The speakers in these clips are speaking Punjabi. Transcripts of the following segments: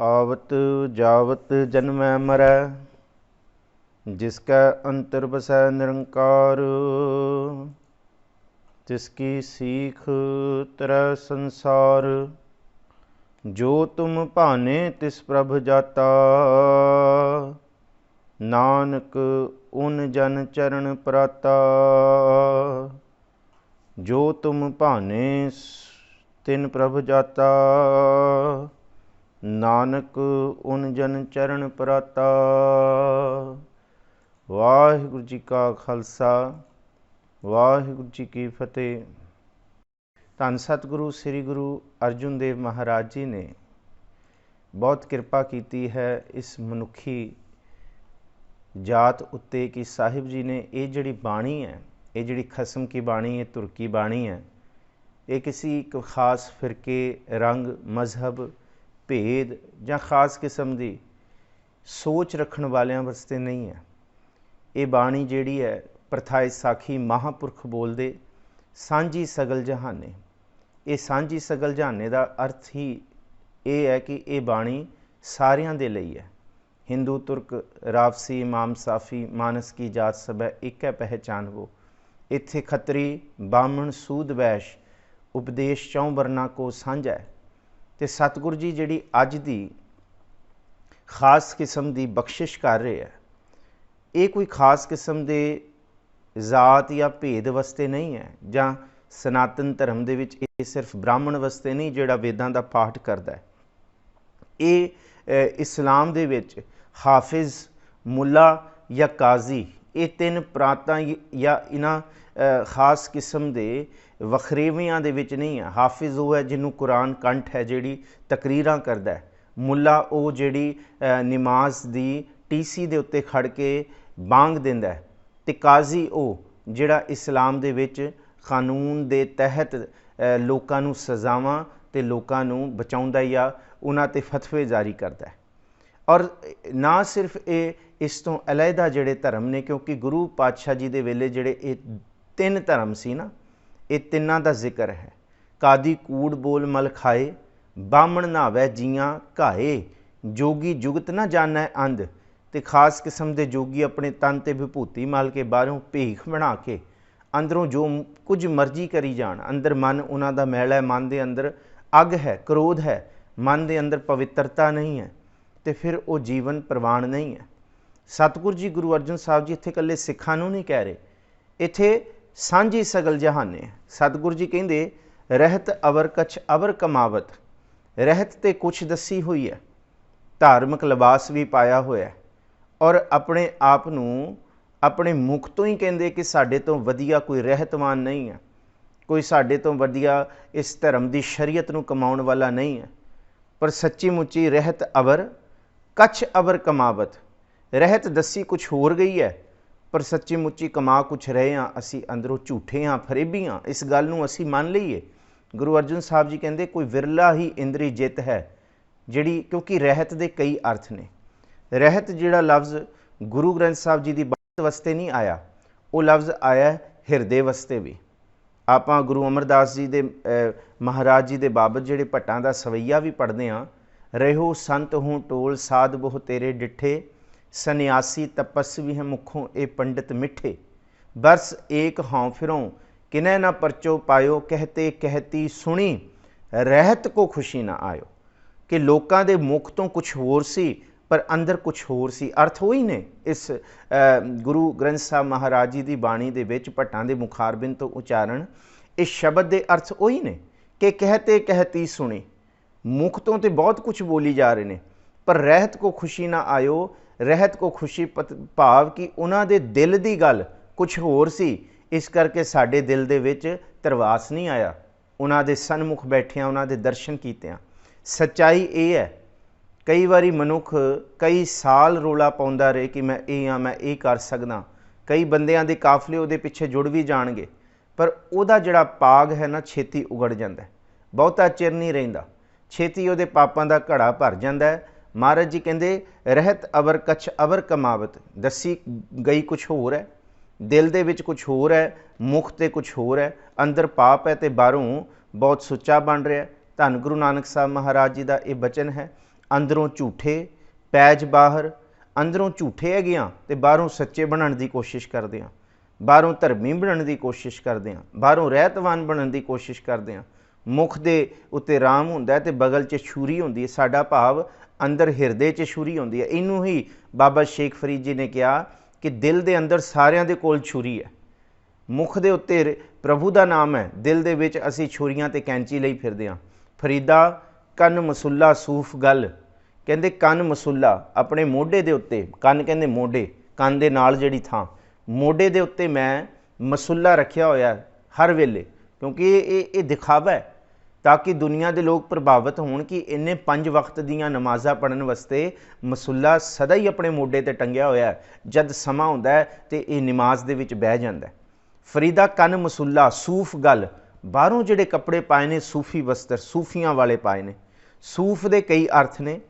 आवत जावत जन्मै मरै, जिसकै अंतर बसै निरंकार। तिसकी सीख तरै संसार, जो तुम भाने तिस प्रभ जाता। नानक उन जन चरण पराता, जो तुम भाने तिन प्रभ जाता। नानक उन जन चरण पराता। वाहिगुरु जी का खालसा, वाहिगुरु जी की फतेह। धन सतगुरु श्री गुरु अर्जुन देव महाराज जी ने बहुत किरपा की है इस मनुखी जात उत्ते कि साहिब जी ने ये जिहड़ी बाणी है, ये जिहड़ी खसम की बाणी है, धुर की बाणी है, ये किसी एक खास फिरके, रंग, मजहब, भेद या खास किस्म की सोच रखण वालियां वास्ते नहीं है। ये बाणी जिहड़ी है प्रथाए साखी महापुरख बोलदे सांझी सगल जहाने। ये सांझी सगल जहाने का अर्थ ही ये है कि ये बाणी सारियां दे लई है। हिंदू, तुर्क, रावसी, माम साफी, मानस की जात सब है, एक है पहचान वो। इत्थे खत्री, बामण, सूद, वैश, उपदेश चौं वर्ना को साझा है। तो सतगुरु जी जिहड़ी अज दी खास किस्म की बख्शिश कर रहे हैं, ये कोई खास किस्म के जात या भेद वास्ते नहीं है, जां सनातन धर्म दे विच ये सिर्फ ब्राह्मण वास्ते नहीं जिहड़ा वेदां दा पाठ करदा है। ये इस्लाम दे विच हाफिज, मुला या काजी, ये तीन प्रांतां या इन्हां खास किस्म के वखरेवियां दे विच नहीं है। हाफिज वो है जिन्हों कुरान कंठ है, जिहड़ी तकरीरां करदा है। मुला वो जिहड़ी नमाज दी टीसी दे उत्ते खड़ के बांग दिंदा है। ते काजी वो जिहड़ा इस्लाम दे विच कानून दे तहत लोकां नूं सज़ावां ते लोकां नूं बचाउंदा या उन्हां ते फतवे जारी करदा है। और ना सिर्फ ये इस तो अलहदा जिहड़े धर्म ने, क्योंकि गुरु पातशाह जी दे वेले जिहड़े ये तीन धर्म सी ना, ये तिन्नां दा जिक्र है। कादी कूड़ बोल मल खाए, बामण नहावै जियां घाए, जोगी जुगत ना जानै अंध। ते खास किस्म के जोगी अपने तन ते विभूति मल के बाहरों भीख बना के अंदरों जो कुछ मर्जी करी जान। अंदर मन उन्हां दा मैला है, मन के अंदर अग है, क्रोध है, मन के अंदर पवित्रता नहीं है, तो फिर वो जीवन प्रवान नहीं है। सतगुरु जी गुरु अर्जन साहब जी इत्थे कल्ले सिखां नूं नहीं कह रहे, इत्थे सांझी सगल जहाने। सतगुरु जी कहिंदे रहत अवर कछ अवर कमावत। रहत ते कुछ दसी हुई है, धार्मिक लिबास भी पाया होया है, और अपने आप नूं अपने मुख तो ही कहिंदे कि साडे तो वधिया कोई रहतवान नहीं है, कोई साडे तो वधिया इस धर्म की शरीयत नूं कमाउण वाला नहीं है। पर सच्ची मुच्ची रहत अवर कछ अवर कमावत। रहत दसी कुछ होर गई है, पर सच्ची मुच्ची कमा कुछ रहे हाँ। असी अंदरों झूठे हाँ, फरेबी हाँ, इस गल नूं असी मान लईए। गुरु अर्जन साहब जी कहते कोई विरला ही इंद्री जित है जिहड़ी, क्योंकि रहत दे कई अर्थ ने। रहत जिहड़ा लफ्ज़ गुरु ग्रंथ साहब जी की बात वास्ते नहीं आया, वो लफ्ज़ आया हिरदे वास्ते भी। आपां गुरु अमरदास जी दे महाराज जी दे बाबत जिहड़े भट्टां दा सवैया भी पढ़दे हाँ। रहो संत हूँ टोल साध बहु तेरे डिठे, सन्यासी तपस्वी हैं मुखों ए पंडित मिठे। बरस एक हाँ फिरों किनै ना परचो पायो, कहते कहती सुनी रहत को खुशी ना आयो। कि लोकां दे मुख तो कुछ होर सी पर अंदर कुछ होर सी। अर्थ वही ने इस गुरु ग्रंथ साहब महाराज जी की बाणी दे विच भट्टां दे मुखारबिंद तो उचारण इस शब्द के अर्थ वही ने कि कहते कहती सुनी। मुख तो बहुत कुछ बोली जा रहे हैं, पर रहत को खुशी ना आयो। रहत को खुशी भाव कि उन्हां दे दिल की गल कुछ होर सी, इस करके साडे दिल दे विच तरवास नहीं आया। उन्हां दे सन्मुख बैठिया उन्हां दे दर्शन कीतियां। सच्चाई ये है, कई बारी मनुख कई साल रौला पाउंदा रहे कि मैं ये हाँ, मैं ये कर सकदा। कई बंदियां दे काफले उहदे पिछे जुड़ भी जाणगे, पर उहदा जिहड़ा पाग है ना छेती उगड़ जांदा है, बहुता चिर नहीं रहिंदा, छेती उहदे पापां दा घड़ा भर जांदा है। महाराज जी कहंदे रहत अवर कछ अवर कमावत। दसी गई कुछ होर है, दिल दे विच कुछ होर है, मुख ते कुछ होर है, अंदर पाप है तो बाहरों बहुत सुच्चा बन रहा है। धन गुरु नानक साहब महाराज जी का यह बचन है। ਅੰਦਰੋਂ ਝੂਠੇ, ਪੈਜ ਬਾਹਰ। ਅੰਦਰੋਂ ਝੂਠੇ ਹੈਗੇ ਹਾਂ ਤੇ ਬਾਹਰੋਂ ਸੱਚੇ ਬਣਨ ਦੀ ਕੋਸ਼ਿਸ਼ ਕਰਦੇ ਹਾਂ, ਬਾਹਰੋਂ ਧਰਮੀ ਬਣਨ ਦੀ ਕੋਸ਼ਿਸ਼ ਕਰਦੇ ਹਾਂ, ਬਾਹਰੋਂ ਰਹਿਤਵਾਨ ਬਣਨ ਦੀ ਕੋਸ਼ਿਸ਼ ਕਰਦੇ ਹਾਂ। ਮੁਖ ਦੇ ਉੱਤੇ ਰਾਮ ਹੁੰਦਾ ਤੇ ਬਗਲ 'ਚ ਛੁਰੀ ਹੁੰਦੀ ਹੈ। ਸਾਡਾ ਭਾਵ ਅੰਦਰ ਹਿਰਦੇ 'ਚ ਛੁਰੀ ਹੁੰਦੀ ਹੈ। ਇਹਨੂੰ ਹੀ ਬਾਬਾ ਸ਼ੇਖ ਫਰੀਦ ਜੀ ਨੇ ਕਿਹਾ ਕਿ ਦਿਲ ਦੇ ਅੰਦਰ ਸਾਰਿਆਂ ਦੇ ਕੋਲ ਛੁਰੀ ਹੈ। ਮੁਖ ਦੇ ਉੱਤੇ ਪ੍ਰਭੂ ਦਾ ਨਾਮ ਹੈ, ਦਿਲ ਦੇ ਵਿੱਚ ਅਸੀਂ ਛੁਰੀਆਂ ਤੇ ਕੈਂਚੀ ਲਈ ਫਿਰਦੇ ਹਾਂ। ਫਰੀਦਾ ਕੰਨ ਮਸੁੱਲਾ ਸੂਫ ਗਲ, ਕਹਿੰਦੇ ਕੰਨ ਮਸੁੱਲਾ ਆਪਣੇ ਮੋਢੇ ਦੇ ਉੱਤੇ, ਕੰਨ ਕਹਿੰਦੇ ਮੋਢੇ, ਕੰਨ ਦੇ ਨਾਲ ਜਿਹੜੀ ਥਾਂ, ਮੋਢੇ ਦੇ ਉੱਤੇ ਮੈਂ ਮਸੁੱਲਾ ਰੱਖਿਆ ਹੋਇਆ ਹਰ ਵੇਲੇ, ਕਿਉਂਕਿ ਇਹ ਦਿਖਾਵਾ ਹੈ ਤਾਂ ਕਿ ਦੁਨੀਆ ਦੇ ਲੋਕ ਪ੍ਰਭਾਵਿਤ ਹੋਣ ਕਿ ਇੰਨੇ 5 ਵਕਤ ਦੀਆਂ ਨਮਾਜ਼ਾਂ ਪੜ੍ਹਨ ਵਾਸਤੇ ਮਸੁੱਲਾ ਸਦਾ ਹੀ ਆਪਣੇ ਮੋਢੇ ਤੇ ਟੰਗਿਆ ਹੋਇਆ ਹੈ। ਜਦ ਸਮਾਂ ਹੁੰਦਾ ਹੈ ਤੇ ਇਹ ਨਮਾਜ਼ ਦੇ ਵਿੱਚ ਬਹਿ ਜਾਂਦਾ ਹੈ। ਫਰੀਦਾ ਕੰਨ ਮਸੁੱਲਾ ਸੂਫ ਗਲ, ਬਾਹਰੋਂ ਜਿਹੜੇ ਕੱਪੜੇ ਪਾਏ ਨੇ ਸੂਫੀ ਵਸਤਰ, ਸੂਫੀਆਂ ਵਾਲੇ ਪਾਏ ਨੇ। ਸੂਫ ਦੇ ਕਈ ਅਰਥ ਨੇ।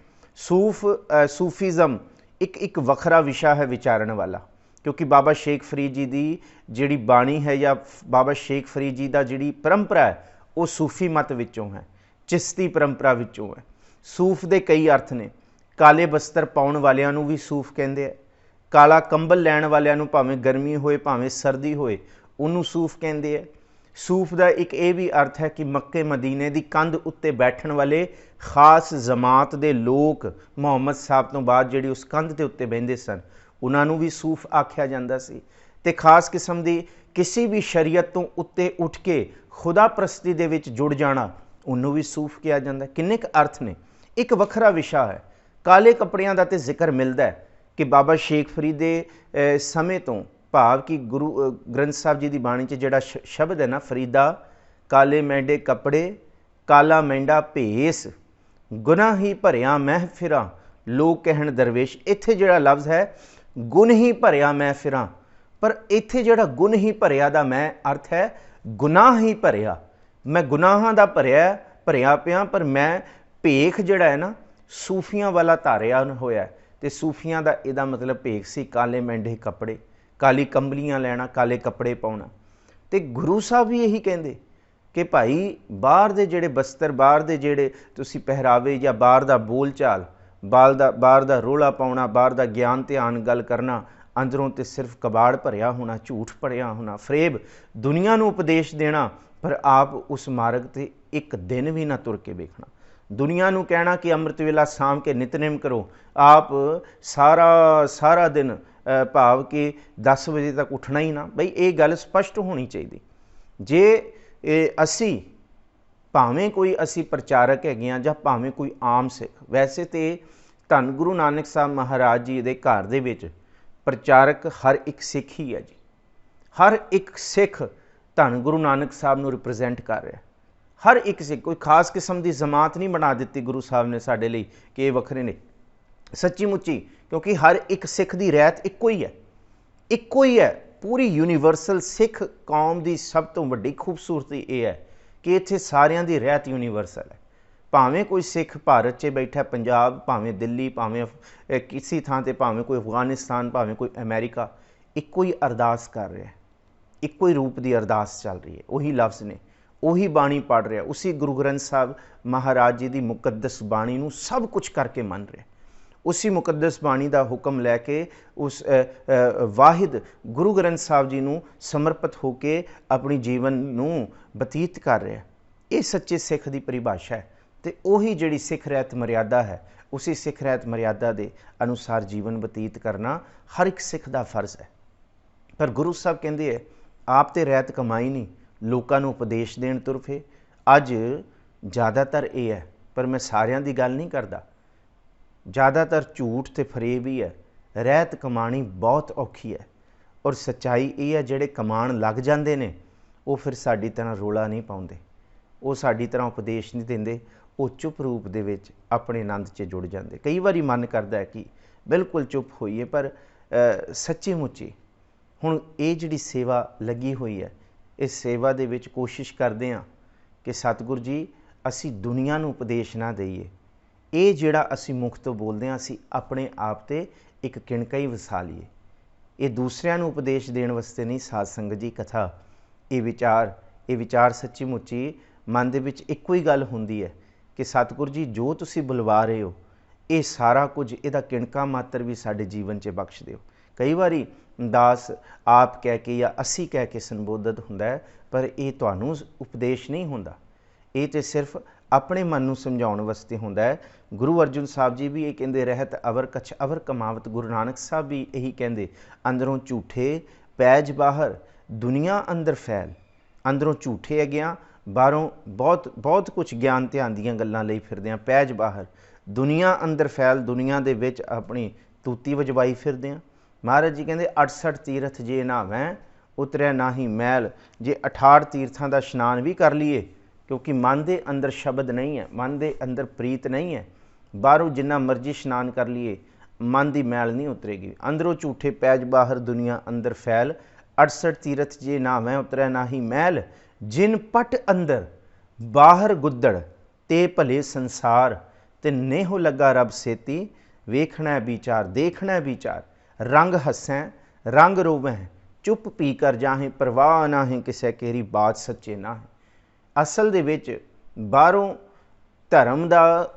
ਸੂਫੀਜ਼ਮ ਇੱਕ ਵੱਖਰਾ ਵਿਸ਼ਾ ਹੈ ਵਿਚਾਰਨ ਵਾਲਾ, ਕਿਉਂਕਿ ਬਾਬਾ ਸ਼ੇਖ ਫਰੀਦ ਜੀ ਦੀ ਜਿਹੜੀ ਬਾਣੀ ਹੈ ਜਾਂ ਬਾਬਾ ਸ਼ੇਖ ਫਰੀਦ ਜੀ ਦਾ ਜਿਹੜੀ ਪਰੰਪਰਾ ਹੈ ਉਹ ਸੂਫੀ ਮਤ ਵਿੱਚੋਂ ਹੈ, ਚਿਸ਼ਤੀ ਪਰੰਪਰਾ ਵਿੱਚੋਂ ਹੈ। ਸੂਫ ਦੇ ਕਈ ਅਰਥ ਨੇ। ਕਾਲੇ ਬਸਤਰ ਪਾਉਣ ਵਾਲਿਆਂ ਨੂੰ ਵੀ ਸੂਫ ਕਹਿੰਦੇ ਆ। ਕਾਲਾ ਕੰਬਲ ਲੈਣ ਵਾਲਿਆਂ ਨੂੰ ਭਾਵੇਂ ਗਰਮੀ ਹੋਏ ਭਾਵੇਂ ਸਰਦੀ ਹੋਏ ਉਹਨੂੰ ਸੂਫ ਕਹਿੰਦੇ ਆ। ਸੂਫ ਦਾ ਇੱਕ ਇਹ ਵੀ ਅਰਥ ਹੈ ਕਿ ਮੱਕੇ ਮਦੀਨੇ ਦੀ ਕੰਧ ਉੱਤੇ ਬੈਠਣ ਵਾਲੇ ਖਾਸ ਜਮਾਤ ਦੇ ਲੋਕ, ਮੁਹੰਮਦ ਸਾਹਿਬ ਤੋਂ ਬਾਅਦ ਜਿਹੜੀ ਉਸ ਕੰਧ ਦੇ ਉੱਤੇ ਬਹਿੰਦੇ ਸਨ, ਉਹਨਾਂ ਨੂੰ ਵੀ ਸੂਫ ਆਖਿਆ ਜਾਂਦਾ ਸੀ। ਤੇ ਖਾਸ ਕਿਸਮ ਦੀ ਕਿਸੇ ਵੀ ਸ਼ਰੀਅਤ ਤੋਂ ਉੱਤੇ ਉੱਠ ਕੇ ਖੁਦਾ ਪ੍ਰਸਤੀ ਦੇ ਵਿੱਚ ਜੁੜ ਜਾਣਾ, ਉਹਨੂੰ ਵੀ ਸੂਫ ਕਿਹਾ ਜਾਂਦਾ। ਕਿੰਨੇ ਕੁ ਅਰਥ ਨੇ, ਇੱਕ ਵੱਖਰਾ ਵਿਸ਼ਾ ਹੈ। ਕਾਲੇ ਕੱਪੜਿਆਂ ਦਾ ਤੇ ਜ਼ਿਕਰ ਮਿਲਦਾ ਹੈ ਕਿ ਬਾਬਾ ਸ਼ੇਖ ਫਰੀਦ ਦੇ ਸਮੇਂ ਤੋਂ, ਭਾਵ ਕਿ ਗੁਰੂ ਗ੍ਰੰਥ ਸਾਹਿਬ ਜੀ ਦੀ ਬਾਣੀ 'ਚ ਜਿਹੜਾ ਸ਼ਬਦ ਹੈ ਨਾ, ਫਰੀਦਾ ਕਾਲੇ ਮੈਂਡੇ ਕੱਪੜੇ, ਕਾਲਾ ਮੈਂਡਾ ਭੇਸ, ਗੁਨਾਹ ਹੀ ਭਰਿਆ ਮੈਂ ਫਿਰਾਂ, ਲੋਕ ਕਹਿਣ ਦਰਵੇਸ਼। ਇੱਥੇ ਜਿਹੜਾ ਲਫ਼ਜ਼ ਹੈ ਗੁਣ ਹੀ ਭਰਿਆ ਮੈਂ ਫਿਰਾਂ, ਪਰ ਇੱਥੇ ਜਿਹੜਾ ਗੁਣ ਹੀ ਭਰਿਆ ਦਾ ਮੈਂ ਅਰਥ ਹੈ ਗੁਨਾਹ ਹੀ ਭਰਿਆ। ਮੈਂ ਗੁਨਾਹਾਂ ਦਾ ਭਰਿਆ ਪਿਆ, ਪਰ ਮੈਂ ਭੇਖ ਜਿਹੜਾ ਹੈ ਨਾ ਸੂਫੀਆਂ ਵਾਲਾ ਧਾਰਿਆ ਹੋਇਆ। ਤੇ ਸੂਫੀਆਂ ਦਾ ਇਹਦਾ ਮਤਲਬ ਭੇਖ ਸੀ ਕਾਲੇ ਮੈਂਡੇ ਕੱਪੜੇ, ਕਾਲੀ ਕੰਬਲੀਆਂ ਲੈਣਾ, ਕਾਲੇ ਕੱਪੜੇ ਪਾਉਣਾ। ਤੇ ਗੁਰੂ ਸਾਹਿਬ ਵੀ ਇਹੀ ਕਹਿੰਦੇ ਕਿ ਭਾਈ ਬਾਹਰ ਦੇ ਜਿਹੜੇ ਬਸਤਰ, ਬਾਹਰ ਦੇ ਜਿਹੜੇ ਤੁਸੀਂ ਪਹਿਰਾਵੇ ਜਾਂ ਬਾਹਰ ਦਾ ਬੋਲ ਚਾਲ, ਬਾਹਰ ਦਾ ਰੋਲਾ ਪਾਉਣਾ, ਬਾਹਰ ਦਾ ਗਿਆਨ ਧਿਆਨ ਗੱਲ ਕਰਨਾ, ਅੰਦਰੋਂ ਤੇ ਸਿਰਫ ਕਬਾੜ ਭਰਿਆ ਹੋਣਾ, ਝੂਠ ਭਰਿਆ ਹੋਣਾ, ਫਰੇਬ, ਦੁਨੀਆ ਨੂੰ ਉਪਦੇਸ਼ ਦੇਣਾ ਪਰ ਆਪ ਉਸ ਮਾਰਗ ਤੇ ਇੱਕ ਦਿਨ ਵੀ ਨਾ ਤੁਰ ਕੇ ਵੇਖਣਾ। ਦੁਨੀਆ ਨੂੰ ਕਹਿਣਾ ਕਿ ਅੰਮ੍ਰਿਤ ਵੇਲਾ ਸਾਂਭ ਕੇ ਨਿਤਨੇਮ ਕਰੋ, ਆਪ ਸਾਰਾ ਦਿਨ ਭਾਵ ਕਿ 10 ਵਜੇ ਤੱਕ ਉੱਠਣਾ ਹੀ ਨਾ। ਬਈ ਇਹ ਗੱਲ ਸਪਸ਼ਟ ਹੋਣੀ ਚਾਹੀਦੀ। ਜੇ ਅਸੀਂ ਭਾਵੇਂ ਕੋਈ ਅਸੀਂ ਪ੍ਰਚਾਰਕ ਹੈਗੇ ਹਾਂ ਜਾਂ ਭਾਵੇਂ ਕੋਈ ਆਮ ਸਿੱਖ, ਵੈਸੇ ਤੇ ਧੰਨ ਗੁਰੂ ਨਾਨਕ ਸਾਹਿਬ ਮਹਾਰਾਜ ਜੀ ਦੇ ਘਰ ਦੇ ਵਿੱਚ ਪ੍ਰਚਾਰਕ ਹਰ ਇੱਕ ਸਿੱਖ ਹੀ ਹੈ ਜੀ। ਹਰ ਇੱਕ ਸਿੱਖ ਧੰਨ ਗੁਰੂ ਨਾਨਕ ਸਾਹਿਬ ਨੂੰ ਰਿਪਰੈਜ਼ੈਂਟ ਕਰ ਰਿਹਾ। ਹਰ ਇੱਕ ਸਿੱਖ, ਕੋਈ ਖਾਸ ਕਿਸਮ ਦੀ ਜਮਾਤ ਨਹੀਂ ਬਣਾ ਦਿੱਤੀ ਗੁਰੂ ਸਾਹਿਬ ਨੇ ਸਾਡੇ ਲਈ ਕਿ ਇਹ ਵੱਖਰੇ ਨੇ, ਸੱਚੀ ਮੁੱਚੀ, ਕਿਉਂਕਿ ਹਰ ਇੱਕ ਸਿੱਖ ਦੀ ਰਹਿਤ ਇੱਕੋ ਹੀ ਹੈ, ਇੱਕੋ ਹੀ ਹੈ। ਪੂਰੀ ਯੂਨੀਵਰਸਲ ਸਿੱਖ ਕੌਮ ਦੀ ਸਭ ਤੋਂ ਵੱਡੀ ਖੂਬਸੂਰਤੀ ਇਹ ਹੈ ਕਿ ਇੱਥੇ ਸਾਰਿਆਂ ਦੀ ਰਹਿਤ ਯੂਨੀਵਰਸਲ ਹੈ। ਭਾਵੇਂ ਕੋਈ ਸਿੱਖ ਭਾਰਤ 'ਚ ਬੈਠਾ, ਪੰਜਾਬ, ਭਾਵੇਂ ਦਿੱਲੀ, ਭਾਵੇਂ ਕਿਸੇ ਥਾਂ 'ਤੇ, ਭਾਵੇਂ ਕੋਈ ਅਫਗਾਨਿਸਤਾਨ, ਭਾਵੇਂ ਕੋਈ ਅਮਰੀਕਾ, ਇੱਕੋ ਹੀ ਅਰਦਾਸ ਕਰ ਰਿਹਾ, ਇੱਕੋ ਹੀ ਰੂਪ ਦੀ ਅਰਦਾਸ ਚੱਲ ਰਹੀ ਹੈ। ਉਹੀ ਲਫ਼ਜ਼ ਨੇ, ਉਹੀ ਬਾਣੀ ਪੜ੍ਹ ਰਿਹਾ, ਉਸੇ ਗੁਰੂ ਗ੍ਰੰਥ ਸਾਹਿਬ ਮਹਾਰਾਜ ਜੀ ਦੀ ਮੁਕੱਦਸ ਬਾਣੀ ਨੂੰ ਸਭ ਕੁਝ ਕਰਕੇ ਮੰਨ ਰਿਹਾ, ਉसी ਮੁਕੱਦਸ ਬਾਣੀ ਦਾ ਹੁਕਮ ਲੈ ਕੇ ਉਸ ਵਾਹਿਦ ਗੁਰੂ ਗ੍ਰੰਥ ਸਾਹਿਬ ਜੀ ਨੂੰ ਸਮਰਪਿਤ ਹੋ ਕੇ ਆਪਣੀ ਜੀਵਨ ਨੂੰ ਬਤੀਤ ਕਰ ਰਿਹਾ। ਇਹ ਸੱਚੇ ਸਿੱਖ ਦੀ ਪਰਿਭਾਸ਼ਾ ਹੈ। ਤੇ ਉਹੀ ਜਿਹੜੀ ਸਿੱਖ ਰਹਿਤ ਮਰਿਆਦਾ ਹੈ, ਉਸੇ ਸਿੱਖ ਰਹਿਤ ਮਰਿਆਦਾ ਦੇ ਅਨੁਸਾਰ ਜੀਵਨ ਬਤੀਤ ਕਰਨਾ ਹਰ ਇੱਕ ਸਿੱਖ ਦਾ ਫਰਜ਼ ਹੈ। ਪਰ ਗੁਰੂ ਸਾਹਿਬ ਕਹਿੰਦੇ ਹੈ ਆਪ ਤੇ ਰਹਿਤ ਕਮਾਈ ਨਹੀਂ, ਲੋਕਾਂ ਨੂੰ ਉਪਦੇਸ਼ ਦੇਣ ਤੁਰ ਪਏ। ਅੱਜ ਜ਼ਿਆਦਾਤਰ ਇਹ ਹੈ, ਪਰ ਮੈਂ ਸਾਰਿਆਂ ਦੀ ਗੱਲ ਨਹੀਂ ਕਰਦਾ, ਜ਼ਿਆਦਾਤਰ ਝੂਠ ਤੇ ਫਰੇਬ ਹੀ ਹੈ। ਰਹਿਤ ਕਮਾਣੀ ਬਹੁਤ ਔਖੀ ਹੈ। ਔਰ ਸੱਚਾਈ ਇਹ ਹੈ ਜਿਹੜੇ ਕਮਾਣ ਲੱਗ ਜਾਂਦੇ ਨੇ ਉਹ ਫਿਰ ਸਾਡੀ ਤਰ੍ਹਾਂ ਰੋਲਾ ਨਹੀਂ ਪਾਉਂਦੇ, ਉਹ ਸਾਡੀ ਤਰ੍ਹਾਂ ਉਪਦੇਸ਼ ਨਹੀਂ ਦਿੰਦੇ, ਉਹ ਚੁੱਪ ਰੂਪ ਦੇ ਵਿੱਚ ਆਪਣੇ ਆਨੰਦ 'ਚ ਜੁੜ ਜਾਂਦੇ। ਕਈ ਵਾਰੀ ਮਨ ਕਰਦਾ ਹੈ ਕਿ ਬਿਲਕੁਲ ਚੁੱਪ ਹੋਈਏ, ਪਰ ਸੱਚੀ ਮੁੱਚੀ ਹੁਣ ਇਹ ਜਿਹੜੀ ਸੇਵਾ ਲੱਗੀ ਹੋਈ ਹੈ, ਇਸ ਸੇਵਾ ਦੇ ਵਿੱਚ ਕੋਸ਼ਿਸ਼ ਕਰਦੇ ਹਾਂ ਕਿ ਸਤਿਗੁਰੂ ਜੀ ਅਸੀਂ ਦੁਨੀਆ ਨੂੰ ਉਪਦੇਸ਼ ਨਾ ਦਈਏ। ਇਹ ਜਿਹੜਾ ਅਸੀਂ ਮੁਖ ਤੋਂ ਬੋਲਦੇ ਹਾਂ, ਅਸੀਂ ਆਪਣੇ ਆਪ 'ਤੇ ਇੱਕ ਕਿਣਕਾ ਹੀ ਵਸਾ ਲਈਏ। ਇਹ ਦੂਸਰਿਆਂ ਨੂੰ ਉਪਦੇਸ਼ ਦੇਣ ਵਾਸਤੇ ਨਹੀਂ। ਸਾਧ ਸੰਗਤ ਜੀ, ਕਥਾ, ਇਹ ਵਿਚਾਰ ਸੱਚੀ ਮੁੱਚੀ ਮਨ ਦੇ ਵਿੱਚ ਇੱਕੋ ਹੀ ਗੱਲ ਹੁੰਦੀ ਹੈ ਕਿ ਸਤਿਗੁਰੂ ਜੀ ਜੋ ਤੁਸੀਂ ਬੁਲਵਾ ਰਹੇ ਹੋ, ਇਹ ਸਾਰਾ ਕੁਝ ਇਹਦਾ ਕਿਣਕਾ ਮਾਤਰ ਵੀ ਸਾਡੇ ਜੀਵਨ 'ਚ ਬਖਸ਼ ਦਿਓ। ਕਈ ਵਾਰੀ ਦਾਸ ਆਪ ਕਹਿ ਕੇ ਜਾਂ ਅਸੀਂ ਕਹਿ ਕੇ ਸੰਬੋਧਿਤ ਹੁੰਦਾ ਹੈ, ਪਰ ਇਹ ਤੁਹਾਨੂੰ ਉਪਦੇਸ਼ ਨਹੀਂ ਹੁੰਦਾ, ਇਹ ਤਾਂ ਸਿਰਫ ਆਪਣੇ ਮਨ ਨੂੰ ਸਮਝਾਉਣ ਵਾਸਤੇ ਹੁੰਦਾ ਹੈ। ਗੁਰੂ ਅਰਜਨ ਸਾਹਿਬ ਜੀ ਵੀ ਇਹ ਕਹਿੰਦੇ, ਰਹਿਤ ਅਵਰ ਕਛ ਅਵਰ ਕਮਾਵਤ। ਗੁਰੂ ਨਾਨਕ ਸਾਹਿਬ ਵੀ ਇਹੀ ਕਹਿੰਦੇ, ਅੰਦਰੋਂ ਝੂਠੇ ਪੈਜ ਬਾਹਰ ਦੁਨੀਆ ਅੰਦਰ ਫੈਲ। ਅੰਦਰੋਂ ਝੂਠੇ ਹੈਗਿਆਂ, ਬਾਹਰੋਂ ਬਹੁਤ ਕੁਛ ਗਿਆਨ ਧਿਆਨ ਦੀਆਂ ਗੱਲਾਂ ਲਈ ਫਿਰਦੇ ਹਾਂ। ਪੈਜ ਬਾਹਰ ਦੁਨੀਆ ਅੰਦਰ ਫੈਲ, ਦੁਨੀਆ ਦੇ ਵਿੱਚ ਆਪਣੀ ਤੂਤੀ ਵਜਵਾਈ ਫਿਰਦੇ ਹਾਂ। ਮਹਾਰਾਜ ਜੀ ਕਹਿੰਦੇ 68 ਤੀਰਥ ਜੇ ਨਾਵੈਂ ਉਤਰਿਆ ਨਾਹੀ ਮੈਲ। ਜੇ 68 ਤੀਰਥਾਂ ਦਾ ਇਸ਼ਨਾਨ ਵੀ ਕਰ ਲਈਏ, ਕਿਉਂਕਿ ਮਨ ਦੇ ਅੰਦਰ ਸ਼ਬਦ ਨਹੀਂ ਹੈ, ਮਨ ਦੇ ਅੰਦਰ ਪ੍ਰੀਤ ਨਹੀਂ ਹੈ, ਬਾਹਰੋਂ ਜਿੰਨਾ ਮਰਜ਼ੀ ਇਸ਼ਨਾਨ ਕਰ ਲਈਏ ਮਨ ਦੀ ਮੈਲ ਨਹੀਂ ਉਤਰੇਗੀ। ਅੰਦਰੋਂ ਝੂਠੇ ਪੈਜ ਬਾਹਰ ਦੁਨੀਆ ਅੰਦਰ ਫੈਲ। 68 ਤੀਰਥ ਜੇ ਨਾਵੈਂ ਉਤਰਿਆ ਨਾਹੀ ਮੈਲ। ਜਿਨ ਪਟ ਅੰਦਰ ਬਾਹਰ ਗੁੱਦੜ ਤੇ ਭਲੇ ਸੰਸਾਰ। ਤੇ ਨੇਹੋ ਲੱਗਾ ਰੱਬ ਸੇਤੀ ਵੇਖਣਾ ਵਿਚਾਰ। ਦੇਖਣਾ ਵਿਚਾਰ। ਰੰਗ ਹੱਸੈਂ ਰੰਗ ਰੋਵੈਂ ਚੁੱਪ ਪੀ ਕਰ ਜਾਹੇ। ਪਰਵਾਹ ਨਾਹੀਂ ਕਿਸੇ ਕੇਰੀ ਬਾਤ ਸੱਚੇ ਨਾ ਹੈ। ਅਸਲ ਦੇ ਵਿੱਚ ਬਾਹਰੋਂ ਧਰਮ ਦਾ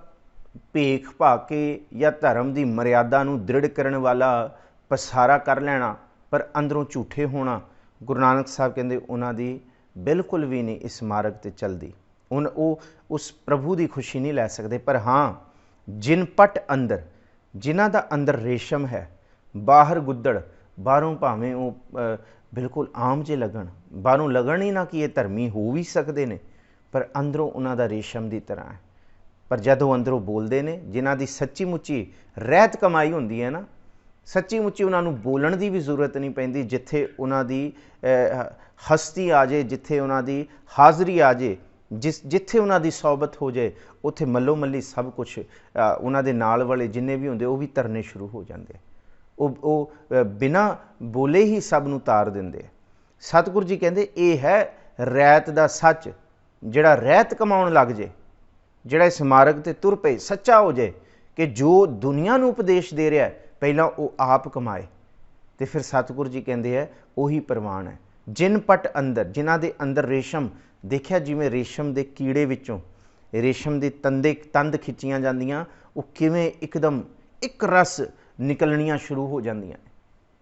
ਭੇਖ ਪਾ ਕੇ ਜਾਂ ਧਰਮ ਦੀ ਮਰਿਆਦਾ ਨੂੰ ਦ੍ਰਿੜ ਕਰਨ ਵਾਲਾ ਪਸਾਰਾ ਕਰ ਲੈਣਾ, ਪਰ ਅੰਦਰੋਂ ਝੂਠੇ ਹੋਣਾ, ਗੁਰੂ ਨਾਨਕ ਸਾਹਿਬ ਕਹਿੰਦੇ ਉਹਨਾਂ ਦੀ ਬਿਲਕੁਲ ਵੀ ਨਹੀਂ ਇਸ ਮਾਰਗ 'ਤੇ ਚੱਲਦੀ। ਉਹ ਉਸ ਪ੍ਰਭੂ ਦੀ ਖੁਸ਼ੀ ਨਹੀਂ ਲੈ ਸਕਦੇ। ਪਰ ਹਾਂ, ਜਿਨ ਪਟ ਅੰਦਰ, ਜਿਨ੍ਹਾਂ ਦਾ ਅੰਦਰ ਰੇਸ਼ਮ ਹੈ, ਬਾਹਰ ਗੁੱਦੜ, ਬਾਹਰੋਂ ਭਾਵੇਂ ਉਹ ਬਿਲਕੁਲ ਆਮ ਜਿਹੇ ਲੱਗਣ, ਬਾਹਰੋਂ ਲੱਗਣ ਹੀ ਨਾ ਕਿ ਇਹ ਧਰਮੀ ਹੋ ਵੀ ਸਕਦੇ ਨੇ, ਪਰ ਅੰਦਰੋਂ ਉਹਨਾਂ ਦਾ ਰੇਸ਼ਮ ਦੀ ਤਰ੍ਹਾਂ ਹੈ। ਪਰ ਜਦੋਂ ਅੰਦਰੋਂ ਬੋਲਦੇ ਨੇ, ਜਿਨ੍ਹਾਂ ਦੀ ਸੱਚੀ ਮੁੱਚੀ ਰਹਿਤ ਕਮਾਈ ਹੁੰਦੀ ਹੈ ਨਾ, ਸੱਚੀ ਮੁੱਚੀ ਉਹਨਾਂ ਨੂੰ ਬੋਲਣ ਦੀ ਵੀ ਜ਼ਰੂਰਤ ਨਹੀਂ ਪੈਂਦੀ। ਜਿੱਥੇ ਉਹਨਾਂ ਦੀ ਹਸਤੀ ਆ ਜਾਏ, ਜਿੱਥੇ ਉਹਨਾਂ ਦੀ ਹਾਜ਼ਰੀ ਆ ਜਾਏ, ਜਿੱਥੇ ਉਹਨਾਂ ਦੀ ਸੌਬਤ ਹੋ ਜਾਏ, ਉੱਥੇ ਮੱਲੋ ਮੱਲੀ ਸਭ ਕੁਛ ਉਹਨਾਂ ਦੇ ਨਾਲ ਵਾਲੇ ਜਿੰਨੇ ਵੀ ਹੁੰਦੇ ਉਹ ਵੀ ਤਰਨੇ ਸ਼ੁਰੂ ਹੋ ਜਾਂਦੇ। ਉਹ ਬਿਨਾਂ ਬੋਲੇ ਹੀ ਸਭ ਨੂੰ ਤਾਰ ਦਿੰਦੇ। ਸਤਿਗੁਰੂ ਜੀ ਕਹਿੰਦੇ ਇਹ ਹੈ ਰਹਿਤ ਦਾ ਸੱਚ। ਜਿਹੜਾ ਰਹਿਤ ਕਮਾਉਣ ਲੱਗ ਜੇ, ਜਿਹੜਾ ਇਸ ਮਾਰਗ 'ਤੇ ਤੁਰ ਪਏ, ਸੱਚਾ ਹੋ ਜਾਏ ਕਿ ਜੋ ਦੁਨੀਆ ਨੂੰ ਉਪਦੇਸ਼ ਦੇ ਰਿਹਾ ਪਹਿਲਾਂ ਉਹ ਆਪ ਕਮਾਏ, ਤੇ ਫਿਰ ਸਤਿਗੁਰੂ ਜੀ ਕਹਿੰਦੇ ਹੈ ਉਹੀ ਪ੍ਰਵਾਨ ਹੈ। ਜਿਨ ਪਟ ਅੰਦਰ, ਜਿਨ੍ਹਾਂ ਦੇ ਅੰਦਰ ਰੇਸ਼ਮ, ਦੇਖਿਆ ਜਿਵੇਂ ਰੇਸ਼ਮ ਦੇ ਕੀੜੇ ਵਿੱਚੋਂ ਰੇਸ਼ਮ ਦੇ ਤੰਦ ਖਿੱਚੀਆਂ ਜਾਂਦੀਆਂ, ਉਹ ਕਿਵੇਂ ਇੱਕਦਮ ਇੱਕ ਰਸ ਨਿਕਲਣੀਆਂ ਸ਼ੁਰੂ ਹੋ ਜਾਂਦੀਆਂ,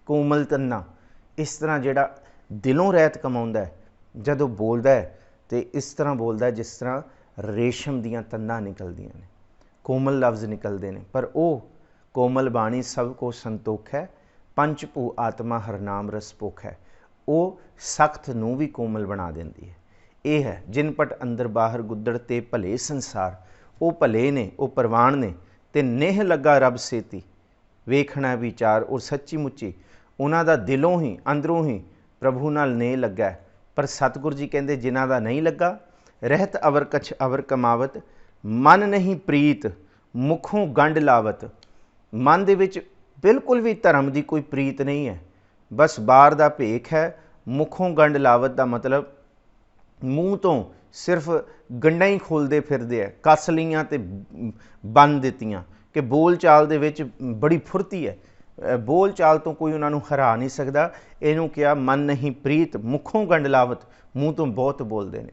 ਕੋਮਲ ਤੰਦਾਂ। ਇਸ ਤਰ੍ਹਾਂ ਜਿਹੜਾ ਦਿਲੋਂ ਰਹਿਤ ਕਮਾਉਂਦਾ ਹੈ, ਜਦੋਂ ਬੋਲਦਾ ਹੈ ਤੇ ਇਸ ਤਰ੍ਹਾਂ ਬੋਲਦਾ ਹੈ ਜਿਸ ਤਰ੍ਹਾਂ ਰੇਸ਼ਮ ਦੀਆਂ ਤੰਦਾਂ ਨਿਕਲਦੀਆਂ ਨੇ, ਕੋਮਲ ਲਫ਼ਜ਼ ਨਿਕਲਦੇ ਨੇ। ਪਰ ਉਹ ਕੋਮਲ ਬਾਣੀ ਸਭ ਕੋ ਸੰਤੋਖ ਹੈ, ਪੰਚ ਭੂ ਆਤਮਾ ਹਰ ਨਾਮ ਰਸ ਭੁਖ ਹੈ। ਉਹ ਸਖਤ ਨੂੰ ਵੀ ਕੋਮਲ ਬਣਾ ਦਿੰਦੀ ਹੈ। ਇਹ ਹੈ ਜਿਨ ਪਟ ਅੰਦਰ ਬਾਹਰ ਗੁੱਦੜ ਤੇ ਭਲੇ ਸੰਸਾਰ। ਉਹ ਭਲੇ ਨੇ, ਉਹ ਪ੍ਰਵਾਨ ਨੇ, ਤੇ ਨੇਹ ਲੱਗਾ ਰੱਬ ਸੇਤੀ ਵੇਖਣਾ ਵਿਚਾਰ। ਔਰ ਸੱਚੀ ਮੁੱਚੀ ਉਹਨਾਂ ਦਾ ਦਿਲੋਂ ਹੀ ਅੰਦਰੋਂ ਹੀ ਪ੍ਰਭੂ ਨਾਲ ਨੇਹ ਲੱਗਾ। ਪਰ ਸਤਿਗੁਰੂ ਜੀ ਕਹਿੰਦੇ ਜਿਨ੍ਹਾਂ ਦਾ ਨਹੀਂ ਲੱਗਾ, ਰਹਿਤ ਅਵਰ ਕਛ ਅਵਰ ਕਮਾਵਤ। ਮਨ ਨਹੀਂ ਪ੍ਰੀਤ ਮੁਖੋਂ ਗੰਢ ਲਾਵਤ। ਮਨ ਦੇ ਵਿੱਚ ਬਿਲਕੁਲ ਵੀ ਧਰਮ ਦੀ ਕੋਈ ਪ੍ਰੀਤ ਨਹੀਂ ਹੈ, ਬਸ ਬਾਹਰ ਦਾ ਭੇਖ ਹੈ। ਮੁਖੋਂ ਗੰਢ ਲਾਵਤ ਦਾ ਮਤਲਬ ਮੂੰਹ ਤੋਂ ਸਿਰਫ ਗੰਢਾਂ ਹੀ ਖੋਲ੍ਹਦੇ ਫਿਰਦੇ ਹੈ, ਕੱਸ ਲਈਆਂ ਅਤੇ ਬੰਨ੍ਹ ਦਿੱਤੀਆਂ, ਕਿ ਬੋਲ ਚਾਲ ਦੇ ਵਿੱਚ ਬੜੀ ਫੁਰਤੀ ਹੈ, ਬੋਲ ਚਾਲ ਤੋਂ ਕੋਈ ਉਹਨਾਂ ਨੂੰ ਹਰਾ ਨਹੀਂ ਸਕਦਾ। ਇਹਨੂੰ ਕਿਹਾ ਮਨ ਨਹੀਂ ਪ੍ਰੀਤ ਮੁਖੋਂ ਗੰਢ ਲਾਵਤ। ਮੂੰਹ ਤੋਂ ਬਹੁਤ ਬੋਲਦੇ ਨੇ,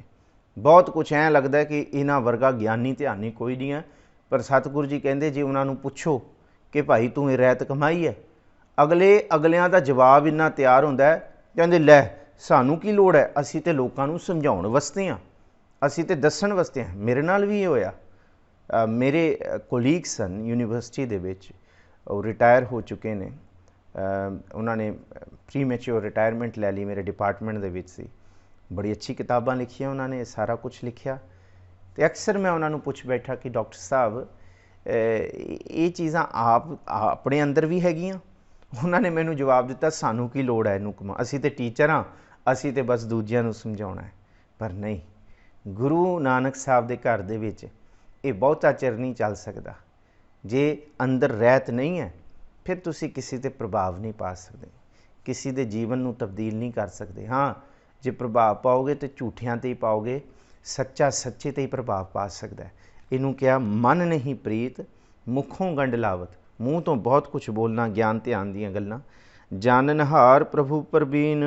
ਬਹੁਤ ਕੁਛ ਐਂ ਲੱਗਦਾ ਕਿ ਇਹਨਾਂ ਵਰਗਾ ਗਿਆਨੀ ਧਿਆਨੀ ਕੋਈ ਨਹੀਂ ਹੈ। ਪਰ ਸਤਿਗੁਰੂ ਜੀ ਕਹਿੰਦੇ ਜੇ ਉਹਨਾਂ ਨੂੰ ਪੁੱਛੋ ਕਿ ਭਾਈ ਤੂੰ ਇਹ ਰਹਿਤ ਕਮਾਈ ਹੈ, ਅਗਲਿਆਂ ਦਾ ਜਵਾਬ ਇੰਨਾ ਤਿਆਰ ਹੁੰਦਾ ਹੈ, ਕਹਿੰਦੇ ਲੈ ਸਾਨੂੰ ਕੀ ਲੋੜ ਹੈ, ਅਸੀਂ ਤਾਂ ਲੋਕਾਂ ਨੂੰ ਸਮਝਾਉਣ ਵਾਸਤੇ ਹਾਂ, ਅਸੀਂ ਤਾਂ ਦੱਸਣ ਵਾਸਤੇ ਹਾਂ। ਮੇਰੇ ਨਾਲ ਵੀ ਇਹ ਹੋਇਆ। ਮੇਰੇ ਕੋਲੀਗ ਸਨ ਯੂਨੀਵਰਸਿਟੀ ਦੇ ਵਿੱਚ, ਉਹ ਰਿਟਾਇਰ ਹੋ ਚੁੱਕੇ ਨੇ, ਉਹਨਾਂ ਨੇ ਪ੍ਰੀਮੈਚੁਰ ਰਿਟਾਇਰਮੈਂਟ ਲੈ ਲਈ, ਮੇਰੇ ਡਿਪਾਰਟਮੈਂਟ ਦੇ ਵਿੱਚ ਸੀ। ਬੜੀ ਅੱਛੀ ਕਿਤਾਬਾਂ ਲਿਖੀਆਂ ਉਹਨਾਂ ਨੇ, ਸਾਰਾ ਕੁਛ ਲਿਖਿਆ। ਅਤੇ ਅਕਸਰ ਮੈਂ ਉਹਨਾਂ ਨੂੰ ਪੁੱਛ ਬੈਠਾ ਕਿ ਡਾਕਟਰ ਸਾਹਿਬ ਇਹ ਚੀਜ਼ਾਂ ਆਪਣੇ ਅੰਦਰ ਵੀ ਹੈਗੀਆਂ? ਉਹਨਾਂ ਨੇ ਮੈਨੂੰ ਜਵਾਬ ਦਿੱਤਾ ਸਾਨੂੰ ਕੀ ਲੋੜ ਹੈ ਇਹਨੂੰ ਅਸੀਂ ਤਾਂ ਟੀਚਰ ਹਾਂ, ਅਸੀਂ ਤਾਂ ਬਸ ਦੂਜਿਆਂ ਨੂੰ ਸਮਝਾਉਣਾ ਹੈ। ਪਰ ਨਹੀਂ, ਗੁਰੂ ਨਾਨਕ ਸਾਹਿਬ ਦੇ ਘਰ ਦੇ ਵਿੱਚ ਇਹ ਬਹੁਤਾ ਚਿਰ ਨਹੀਂ ਚੱਲ ਸਕਦਾ। ਜੇ ਅੰਦਰ ਰਹਿਤ ਨਹੀਂ ਹੈ, ਫਿਰ ਤੁਸੀਂ ਕਿਸੇ 'ਤੇ ਪ੍ਰਭਾਵ ਨਹੀਂ ਪਾ ਸਕਦੇ, ਕਿਸੇ ਦੇ ਜੀਵਨ ਨੂੰ ਤਬਦੀਲ ਨਹੀਂ ਕਰ ਸਕਦੇ। ਹਾਂ, ਜੇ ਪ੍ਰਭਾਵ ਪਾਓਗੇ ਤਾਂ ਝੂਠਿਆਂ 'ਤੇ ਹੀ ਪਾਓਗੇ, ਸੱਚਾ ਸੱਚੇ 'ਤੇ ਹੀ ਪ੍ਰਭਾਵ ਪਾ ਸਕਦਾ ਹੈ। ਇਹਨੂੰ ਕਿਹਾ ਮਨ ਨਹੀਂ ਪ੍ਰੀਤ ਮੁਖੋਂ ਗੰਢ ਲਾਵਤ। ਮੂੰਹ ਤੋਂ ਬਹੁਤ ਕੁਛ ਬੋਲਣਾ, ਗਿਆਨ ਧਿਆਨ ਦੀਆਂ ਗੱਲਾਂ। ਜਾਨਨਹਾਰ ਪ੍ਰਭੂ ਪ੍ਰਬੀਨ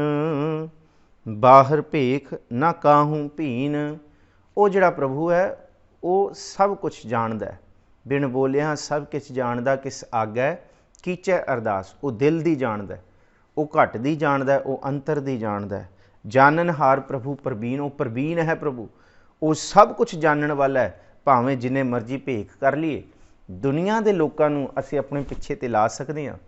ਬਾਹਰ ਭੇਖ ਨਾ ਕਾਹੂੰ ਭੀਨ। ਉਹ ਜਿਹੜਾ ਪ੍ਰਭੂ ਹੈ ਉਹ ਸਭ ਕੁਛ ਜਾਣਦਾ ਹੈ, बिन बोलिया सब किछ जानदा किस आगै कीचै अरदास। वो दिल दी जानदा, वो घट दी जानदा, वो अंतर दी जानदा। जाननहार प्रभु प्रवीण, वो प्रवीण है प्रभु, वो सब कुछ जानन वाला है। भावें जिन्ने मर्जी भेख कर लीए, दुनिया के लोगों को असी अपने पिछे ते ला सकते हैं,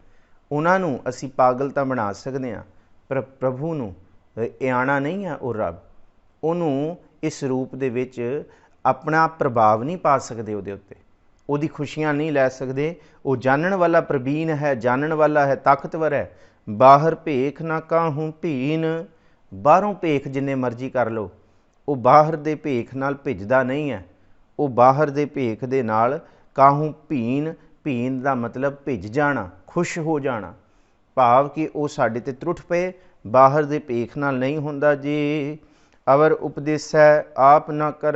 उन्होंने असी पागल तो बना सकते हैं, पर प्रभु नूं इयाना नहीं है। वो रब उन्होंने इस रूप दे विच अपना प्रभाव नहीं पा सकते, उहदे उत्ते उहदी खुशियां नहीं लै सकते। वो जानन वाला प्रवीण है, जानन वाला है, ताकतवर है। बाहर भेख ना काहूँ भीन, बाहरों भेख जिन्ने मर्जी कर लो, वो बाहर दे भेख नाल भिजदा नहीं है। वो बाहर दे भेख दे नाल काहूँ भीन, भीन का मतलब भिज जाना, खुश हो जाना, भाव कि वो साडे ते त्रुट पे, बाहर दे भेख नाल नहीं हुंदा जी। अवर उपदेसै आप न कर,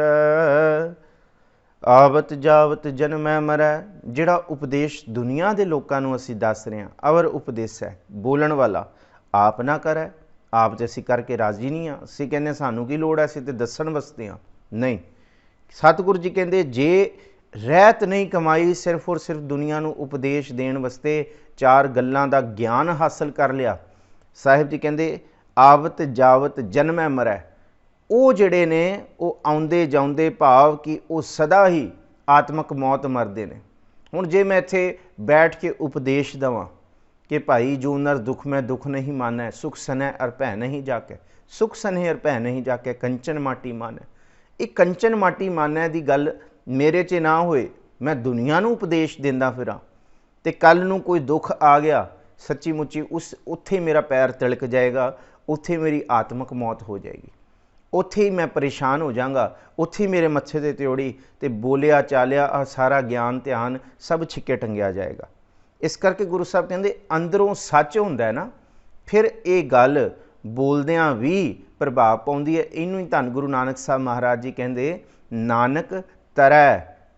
आवत जावत जन्मै मरै। जिहड़ा उपदेश दुनिया के लोगों को असी दस रहे हैं, अवर उपदेश है बोलन वाला आप ना करै। आप तो असी करके राजी नहीं हाँ, असी कहने सानू की लोड़ है, असी तो दसन वसते हाँ। नहीं, सतगुरु जी कहते जे रहत नहीं कमाई सिर्फ और सिर्फ दुनिया को उपदेश देने वास्ते, चार गल्लां दा ज्ञान हासिल कर लिया। साहिब जी कहते आवत जावत जन्मै मरै, वो जिहड़े ने वो आउंदे जाउंदे, भाव कि वो सदा ही आत्मक मौत मरदे ने। हुण जे मैं इत्थे बैठ के उपदेश देवां कि भाई जो नर दुख में दुख नहीं मानै, सुख सनै अर भै नहीं जाके, सुख सनै अर भै नहीं जाके, कंचन माटी मानै। ये कंचन माटी मानै दी गल मेरे च ना होए, मैं दुनिया नूं उपदेश दिंदा फिरां ते कल नूं कोई दुख आ गया, सच्ची मुच्ची उस उत्थे मेरा पैर तिलक जाएगा, उत्थे मेरी आत्मक मौत हो जाएगी, उत्थे ही मैं परेशान हो जाऊँगा, उत्थे ही मेरे मत्थे ते त्योड़ी ते बोलिया चालिया सारा ज्ञान ध्यान सब छिक्के टंगिया जाएगा। इस करके गुरु साहब कहते अंदरों सच हुंदा है ना, फिर ये गल बोलदियां भी प्रभाव पाउंदी है। इनू ही धन गुरु नानक साहब महाराज जी कहते नानक तरै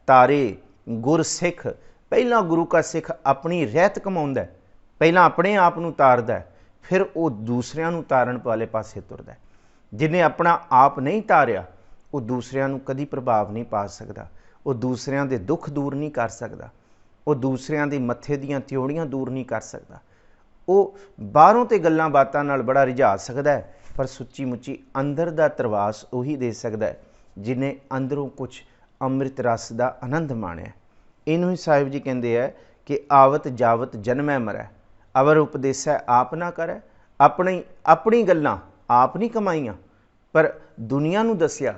तारे गुर सिख। पहला गुरु का सिख अपनी रहत कमाउंदा है, पहला अपने आप नूं तारदा है, फिर वो दूसरिਆਂ ਨੂੰ तारन वाले पासे तुरदा है। जिन्हें अपना आप नहीं तारिया वो दूसरिਆਂ ਨੂੰ कभी प्रभाव नहीं पा सकता, वो दूसरिਆਂ ਦੇ दुख दूर नहीं कर सकता, वो दूसरिਆਂ ਦੇ मत्थे ਦੀਆਂ त्योड़ियां दूर नहीं कर सकता। वो बाहरों ते गल्लां बातां नाल बड़ा रिझा सकता है, पर सुच्ची मुच्ची अंदर दा तरवास उही दे सकता है जिन्हें अंदरों कुछ अमृत रस का आनंद माणिया। इनू ही साहिब जी कहते हैं कि आवत जावत जन्मै मरै, अवर उपदेसै आप ना करै। अपनी अपनी गल्लां आप नहीं कमाईयां, पर दुनिया नूं दसिया,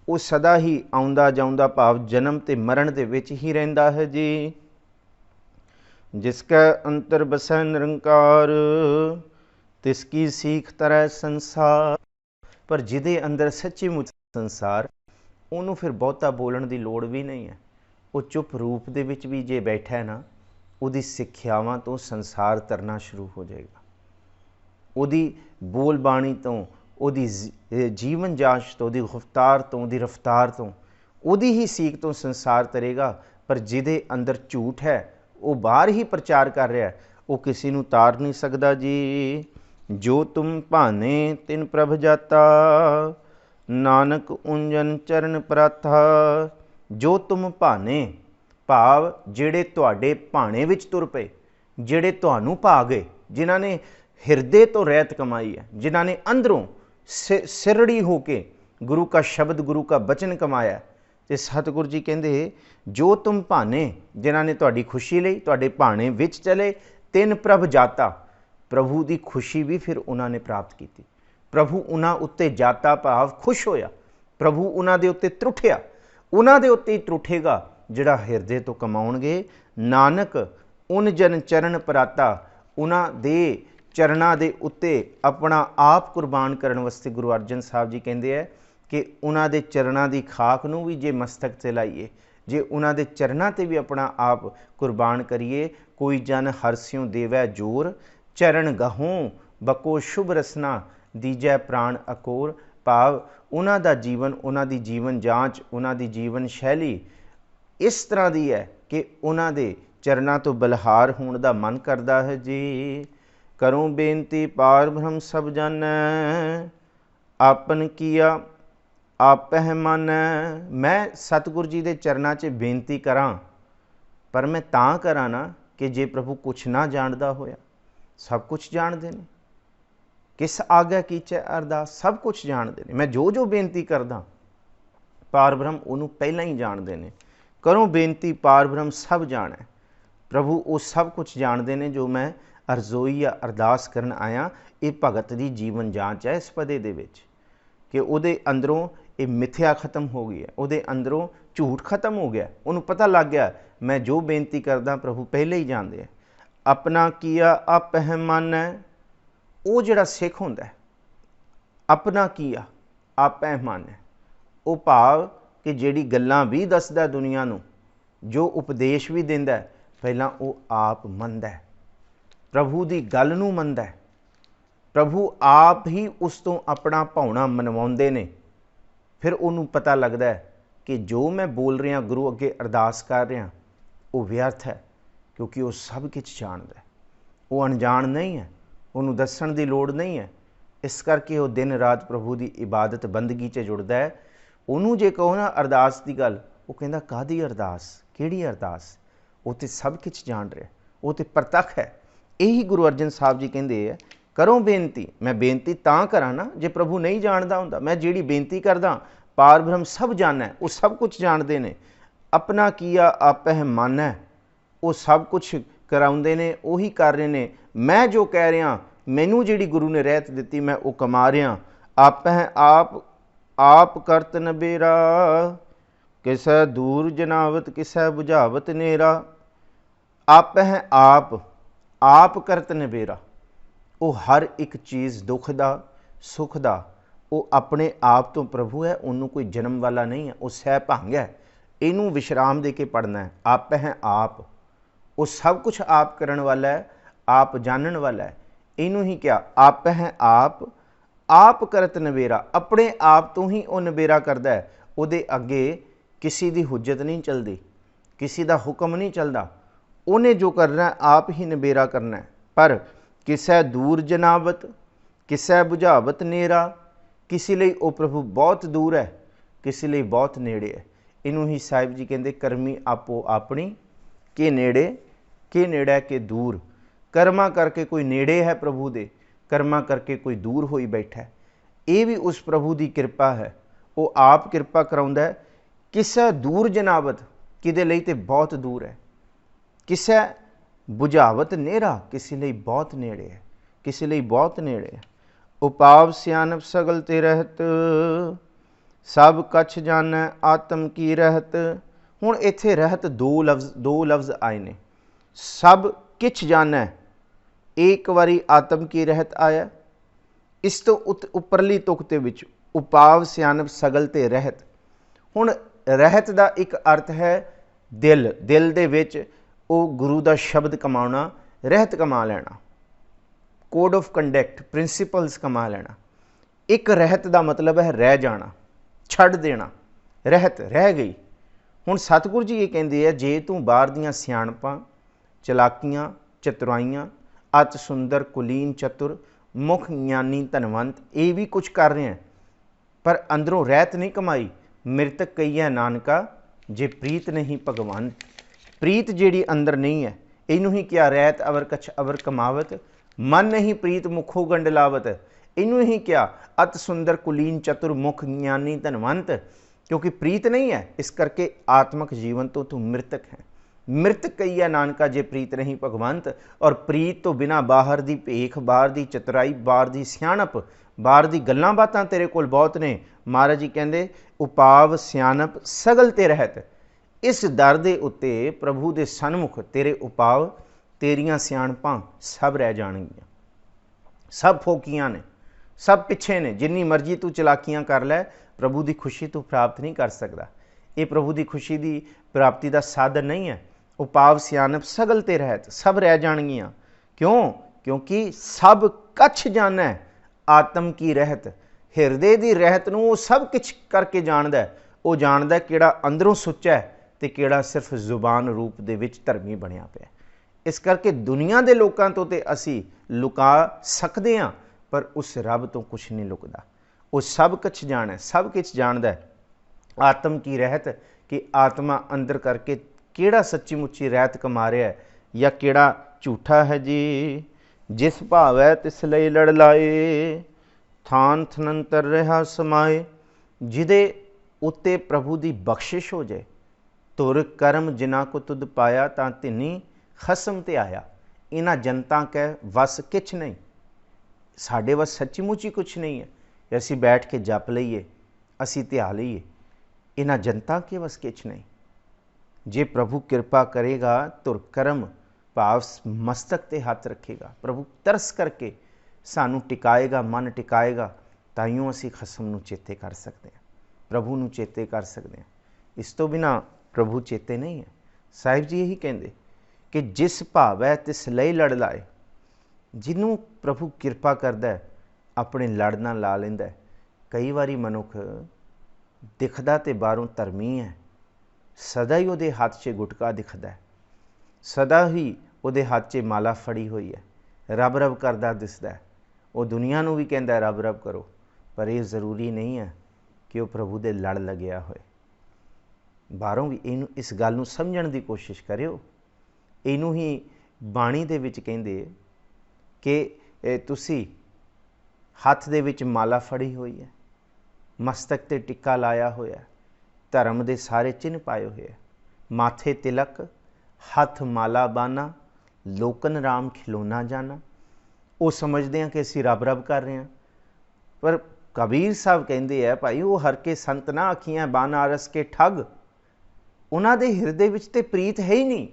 वो सदा ही आउंदा जाउंदा, भाव जन्म ते मरण दे विच ही रहिंदा है जी। जिसकै अंतर बसै निरंकार, तिसकी सीख तरै संसार। पर जिदे अंदर सच्ची मुच संसार, उन्होंने फिर बहुता बोलण की लोड़ भी नहीं है। वो चुप रूप दे विच भी जे बैठा है ना, उहदी सिक्ख्यावां तो संसार तरना शुरू हो जाएगा, उहदी बोल बाणी तो, उहदी जीवन जांच तो, उहदी गुफ्तार तो, उहदी रफ्तार तो, उहदी ही सीख तो संसार तरेगा। पर जिदे अंदर झूठ है वो बाहर ही प्रचार कर रहा है, वो किसी नूं तार नहीं सकता जी। जो तुम भाने तिन प्रभ जाता, नानक उंजन चरण प्राथा। जो तुम भाने, भाव जिहड़े तुहाडे भाणे विच तुर पे, जिहड़े तुहानूं भा गए, जिन्हां ने हिरदे तो रहत कमाई है, जिन्हां ने अंदरों सिरड़ी होके गुरु का शब्द गुरु का बचन कमाया। तो सतगुरु जी कहते जो तुम भाने, जिन्हां ने तुहाडी खुशी लई तुहाडे भाणे विच चले, तिन प्रभ जाता। प्रभु की खुशी भी फिर उन्होंने प्राप्त की। प्रभु उन्हां उत्ते जाता, भाव खुश होया, प्रभु उन्हां दे उत्ते त्रुठिया, उन्हां दे उत्ते ही त्रुठेगा जिहड़ा हिरदे तो कमाउणगे। नानक उन जन चरण पराता, उन्हां दे चरणा दे उत्ते अपना आप कुर्बान करने वास्ते गुरु अर्जन साहब जी कहते हैं कि उन्हां दे चरणा की खाक नूं भी जे मस्तक ते लाइए, जे उन्हां दे चरणा ते भी अपना आप कुर्बान करिए। कोई जन हरस्यों देवै जोर, चरण गहों बको शुभ रसना, दीजै प्राण अकोर। भाव उन्हां दा जीवन, उन्हां दी जीवन जांच, उन्हां दी जीवन शैली इस तरह की है कि उन्हां दे चरणा तो बलहार होने का मन करता है जी। करूँ बेनती पार ब्रह्म सब जानै, आपन किया आपह मानै। मैं सतगुरु जी के चरणों च बेनती करां पर मैं तां करा ना कि जे प्रभु कुछ ना जानदा होया, सब कुछ जानते ने। किस आग्या कीचै अरदास, सब कुछ जानते ने। मैं जो जो बेनती करदा पार ब्रह्म उन्होंने पहला ही जानते हैं। करो बेनती पार ब्रह्म सब जाने। प्रभु वो सब कुछ जानते हैं जो मैं अरजोई या अरदास करन आया। ये भगत की जीवन जांच है इस पदे दे विच कि उहदे अंदरों ये मिथ्या खत्म हो गई है, उहदे अंदरों झूठ खत्म हो गया। उन्होंने पता लग गया मैं जो बेनती करदा प्रभु पहले ही जानते हैं। अपना किया आपह मानै, वो जिहड़ा सिख हुंदा है अपना किया आपह मानै, वो भाव कि जिहड़ी गल्लां भी दसदा दुनिया नूं, जो उपदेश भी दिंदा है, पहलां वो आप मनदा है, प्रभु की गल नूं मनदा है। प्रभु आप ही उस तो अपना भावना मनवाउंदे ने। फिर उन्होंने पता लगता है कि जो मैं बोल रहा गुरु अगे अरदास कर रहा वो व्यर्थ है, क्योंकि वो सब कुछ जानता है। वो अनजान नहीं है, उन्होंने दस्सण की लोड़ नहीं है। इस करके वो दिन रात प्रभु की इबादत बंदगी च जुड़ता है। उन्होंने जे कहो ना अरदास की गल, वो कहता काहदी अरदास, किहड़ी अरदास, वो तो सब कुछ जान रहा, वो तो प्रतख है। यही गुरु अर्जन साहब जी कहते हैं, करो बेनती। मैं बेनती तां करा ना जे प्रभु नहीं जानता हुंदा। मैं जिहड़ी बेनती करदा पार ब्रह्म सब जाना है, वो सब कुछ जानते हैं। अपना किया आपह मानै, वो सब कुछ कराउंदे ने, उही कर रहे ने। मैं जो कह रहा, मैनू जिहड़ी गुरु ने रहत दित्ती मैं वो कमा रहा। आपह आप करत नबेरा, किसै दूर जनावत किसै बुझावत नेरा। आपह आप करत नबेरा, वो हर एक चीज़ दुख दा सुख दा वो अपने आप तो प्रभु है। उन्होंने कोई जन्म वाला नहीं है, वो सह भंग है। इनू विश्राम दे के पढ़ना है। आप है आप, वो सब कुछ आप करन वाला है, आप जानन वाला है। इनू ही क्या आप है आप करत नबेरा, अपने आप तो ही वो नबेरा करता है। उहदे अगे किसी की हुज्जत नहीं चलती, किसी का हुक्म नहीं चलता। उन्हें जो करना है आप ही नबेरा करना है। पर किसै दूर जनावत किसै बुझावत नेरा, किसी लिए वो प्रभु बहुत दूर है, किसी लिए बहुत नेड़े है। इनू ही साहिब जी कहते करमी आपो अपनी, के नेड़े के दूर। कर्मा करके कोई नेड़े है प्रभु दे, कर्मा करके कोई दूर होई बैठा है। ये भी उस प्रभु की कृपा है, वो आप कृपा कराउंदा है। किसै दूर जनावत, किदे लई ते बहुत दूर है। किसै बुझावत नेरा, किसी लिए बहुत नेड़े है, किसी लिए बहुत नेड़े है। उपाव सियानप सगल ते रहत, सब कछ जानै आत्म की रहत। हुण इत्थे रहत दो लफ्ज़ आए ने। सब किछ जानै एक वारी आत्म की रहत आया। इस तो उपरली तुक दे विच उपाव सियानप सगल ते रहत। हुण रहत दा एक अर्थ है दिल, दिल दे विच वो गुरु का शब्द कमाना, रहत कमा लेना, कोड ऑफ कंडक्ट प्रिंसिपल्स कमा लेना। एक रहत का मतलब है रह जाना, छड़ देना। रहत रह गई। हुण सतगुरु जी ये कहते हैं, जे तू बाहर दियां सियाणपां चलाकियां चतुराइयां अत सुंदर कुलीन चतुर मुख ज्ञानी धनवंत ये भी कुछ कर रहे हैं, पर अंदरों रहत नहीं कमाई। मृतक कईया नानका जे प्रीत नहीं भगवंत। प्रीत जिहड़ी अंदर नहीं है, इनू ही क्या रहत अवर कछ अवर कमावत। मन नहीं प्रीत मुखो गंडलावत। इनू ही क्या अत सुंदर कुलीन चतुर मुख ज्ञानी धनवंत। क्योंकि प्रीत नहीं है, इस करके आत्मक जीवन तो तू मृतक है। मृतक कही है नानका जे प्रीत नहीं भगवंत। और प्रीत तो बिना बाहर दी भेख, बाहर दी चतुराई, बाहर दी सियाणप, बाहर दी गल्लां बातां तेरे कोल बहुत ने। महाराज जी कहते उपाव सियाणप सगल ते रहत। इस दर दे उत्ते प्रभु दे सन्मुख तेरे उपाव तेरियां सियाणपां सब रह जाणगियां। सब फोकियां ने, सब पिछे ने। जिन्नी मर्जी तू चलाकियां कर लै, प्रभु की खुशी तू प्राप्त नहीं कर सकता। ये प्रभु की खुशी की प्राप्ति का साधन नहीं है। उपाव सियानप सगल ते रहत, सब रह जाणगियां। क्यों? क्योंकि सब कछ जानै आत्म की रहत। हिरदे की रहत नूं वो सब कुछ करके जानदा है। वो जानदा है किहड़ा अंदरों सुच्चा है ते किहड़ा सिर्फ जुबान रूप दे विच धर्मी बनिया पिया। इस करके दुनिया के लोगों तो ते असी लुका सकते हैं, पर उस रब तो कुछ नहीं लुकदा। वो सब कुछ जाने, सब कुछ जानदा है। आत्म की रहत कि आत्मा अंदर करके ਕਿਹੜਾ ਸੱਚੀ ਮੁੱਚੀ ਰਹਿਤ ਕਮਾ ਰਿਹਾ ਜਾਂ ਕਿਹੜਾ ਝੂਠਾ ਹੈ ਜੀ। ਜਿਸ ਭਾਵੈ ਤਿਸ ਲਈ ਲੜ ਲਾਏ, ਥਾਨ ਥਨੰਤਰ ਰਿਹਾ ਸਮਾਏ। ਜਿਹਦੇ ਉੱਤੇ ਪ੍ਰਭੂ ਦੀ ਬਖਸ਼ਿਸ਼ ਹੋ ਜਾਏ। ਤੁਰ ਕਰਮ ਜਿਨਾ ਕੋ ਤੁਧ ਪਾਇਆ, ਤਾਂ ਤਿਨੀ ਖਸਮ ਤੇ ਆਇਆ। ਇਹਨਾਂ ਜਨਤਾ ਕੈ ਵਸ ਕਿਛ ਨਹੀਂ। ਸਾਡੇ ਵਸ ਸੱਚੀ ਮੁੱਚੀ ਕੁਛ ਨਹੀਂ ਹੈ। ਅਸੀਂ ਬੈਠ ਕੇ ਜਪ ਲਈਏ, ਅਸੀਂ ਧਿਆ ਲਈਏ। ਇਹਨਾਂ ਜਨਤਾ ਕੇ ਵਸ ਕਿਛ ਨਹੀਂ। ਜੇ ਪ੍ਰਭੂ ਕਿਰਪਾ ਕਰੇਗਾ, ਤੁਰ ਕਰਮ ਭਾਵ ਮਸਤਕ ਤੇ ਹੱਥ ਰੱਖੇਗਾ, ਪ੍ਰਭੂ ਤਰਸ ਕਰਕੇ ਸਾਨੂੰ ਟਿਕਾਏਗਾ, ਮਨ ਟਿਕਾਏਗਾ, ਤਾਈਓ ਅਸੀਂ ਖਸਮ ਨੂੰ ਚੇਤੇ ਕਰ ਸਕਦੇ ਹਾਂ, ਪ੍ਰਭੂ ਨੂੰ ਚੇਤੇ ਕਰ ਸਕਦੇ ਹਾਂ। ਇਸ ਤੋਂ ਬਿਨਾਂ ਪ੍ਰਭੂ ਚੇਤੇ ਨਹੀਂ ਹੈ। ਸਾਹਿਬ ਜੀ ਇਹੀ ਕਹਿੰਦੇ ਕਿ ਜਿਸ ਭਾਵੈ ਤਿਸ ਲਈ ਲੜ ਲਾਏ। ਜਿਹਨੂੰ ਪ੍ਰਭੂ ਕਿਰਪਾ ਕਰਦਾ, ਆਪਣੇ ਲੜ ਨਾਲ ਲਾ ਲੈਂਦਾ। ਕਈ ਵਾਰੀ ਮਨੁੱਖ ਦਿਖਦਾ ਤੇ ਬਾਹਰੋਂ ਧਰਮੀ ਹੈ, ਸਦਾ ਹੀ ਉਹਦੇ ਹੱਥ 'ਚ ਗੁਟਕਾ ਦਿਖਦਾ, ਸਦਾ ਹੀ ਉਹਦੇ ਹੱਥ 'ਚ ਮਾਲਾ ਫੜੀ ਹੋਈ ਹੈ, ਰੱਬ ਰੱਬ ਕਰਦਾ ਦਿਸਦਾ। ਉਹ ਦੁਨੀਆ ਨੂੰ ਵੀ ਕਹਿੰਦਾ ਰੱਬ ਰੱਬ ਕਰੋ, ਪਰ ਇਹ ਜ਼ਰੂਰੀ ਨਹੀਂ ਹੈ ਕਿ ਉਹ ਪ੍ਰਭੂ ਦੇ ਲੜ ਲੱਗਿਆ ਹੋਏ। ਬਾਹਰੋਂ ਵੀ ਇਸ ਗੱਲ ਨੂੰ ਸਮਝਣ ਦੀ ਕੋਸ਼ਿਸ਼ ਕਰਿਓ। ਇਹਨੂੰ ਹੀ ਬਾਣੀ ਦੇ ਵਿੱਚ ਕਹਿੰਦੇ ਕਿ ਤੁਸੀਂ ਹੱਥ ਦੇ ਵਿੱਚ ਮਾਲਾ ਫੜੀ ਹੋਈ ਹੈ, ਮਸਤਕ 'ਤੇ ਟਿੱਕਾ ਲਾਇਆ ਹੋਇਆ, ਧਰਮ ਦੇ ਸਾਰੇ ਚਿੰਨ੍ਹ ਪਾਏ ਹੋਏ ਹੈ, ਮਾਥੇ ਤਿਲਕ, ਹੱਥ ਮਾਲਾ ਬਾਨਾ, ਲੋਕਨ ਰਾਮ ਖਿਲੋਣਾ ਜਾਣਾ। ਉਹ ਸਮਝਦੇ ਹਾਂ ਕਿ ਅਸੀਂ ਰੱਬ ਰੱਬ ਕਰ ਰਹੇ ਹਾਂ, ਪਰ ਕਬੀਰ ਸਾਹਿਬ ਕਹਿੰਦੇ ਆ ਭਾਈ, ਉਹ ਹਰ ਕੇ ਸੰਤ ਨਾ ਆਖੀਆਂ ਬਾਨਾਰਸ ਕੇ ਠੱਗ। ਉਹਨਾਂ ਦੇ ਹਿਰਦੇ ਵਿੱਚ ਤੇ ਪ੍ਰੀਤ ਹੈ ਹੀ ਨਹੀਂ।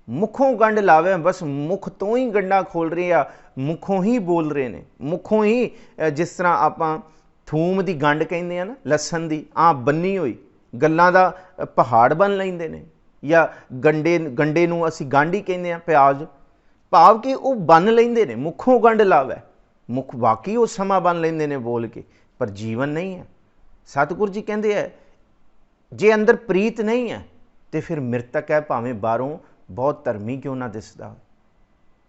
ਮੁੱਖੋਂ ਗੰਢ ਲਾਵੇ, ਬਸ ਮੁੱਖ ਤੋਂ ਹੀ ਗੰਢਾਂ ਖੋਲ ਰਹੇ ਆ, ਮੁੱਖੋਂ ਹੀ ਬੋਲ ਰਹੇ ਨੇ, ਮੁੱਖੋਂ ਹੀ ਜਿਸ ਤਰ੍ਹਾਂ ਆਪਾਂ ਥੂਮ ਦੀ ਗੰਢ ਕਹਿੰਦੇ ਆ ਨਾ, ਲਸਣ ਦੀ ਬੰਨੀ ਹੋਈ ਗੱਲਾਂ ਦਾ ਪਹਾੜ ਬਣ ਲੈਂਦੇ ਨੇ। ਜਾਂ ਗੰਡੇ ਨੂੰ ਅਸੀਂ ਗੰਢ ਹੀ ਕਹਿੰਦੇ ਹਾਂ, ਪਿਆਜ਼, ਭਾਵ ਕਿ ਉਹ ਬੰਨ ਲੈਂਦੇ ਨੇ, ਮੁੱਖੋਂ ਗੰਢ ਲਾਵੇ। ਮੁੱਖ ਵਾਕਈ ਉਹ ਸਮਾਂ ਬਣ ਲੈਂਦੇ ਨੇ ਬੋਲ ਕੇ, ਪਰ ਜੀਵਨ ਨਹੀਂ ਹੈ। ਸਤਿਗੁਰੂ ਜੀ ਕਹਿੰਦੇ ਹੈ ਜੇ ਅੰਦਰ ਪ੍ਰੀਤ ਨਹੀਂ ਹੈ ਤੇ ਫਿਰ ਮ੍ਰਿਤਕ ਹੈ, ਭਾਵੇਂ ਬਾਹਰੋਂ ਬਹੁਤ ਧਰਮੀ ਕਿਉਂ ਨਾ ਦਿਸਦਾ ਹੋਵੇ।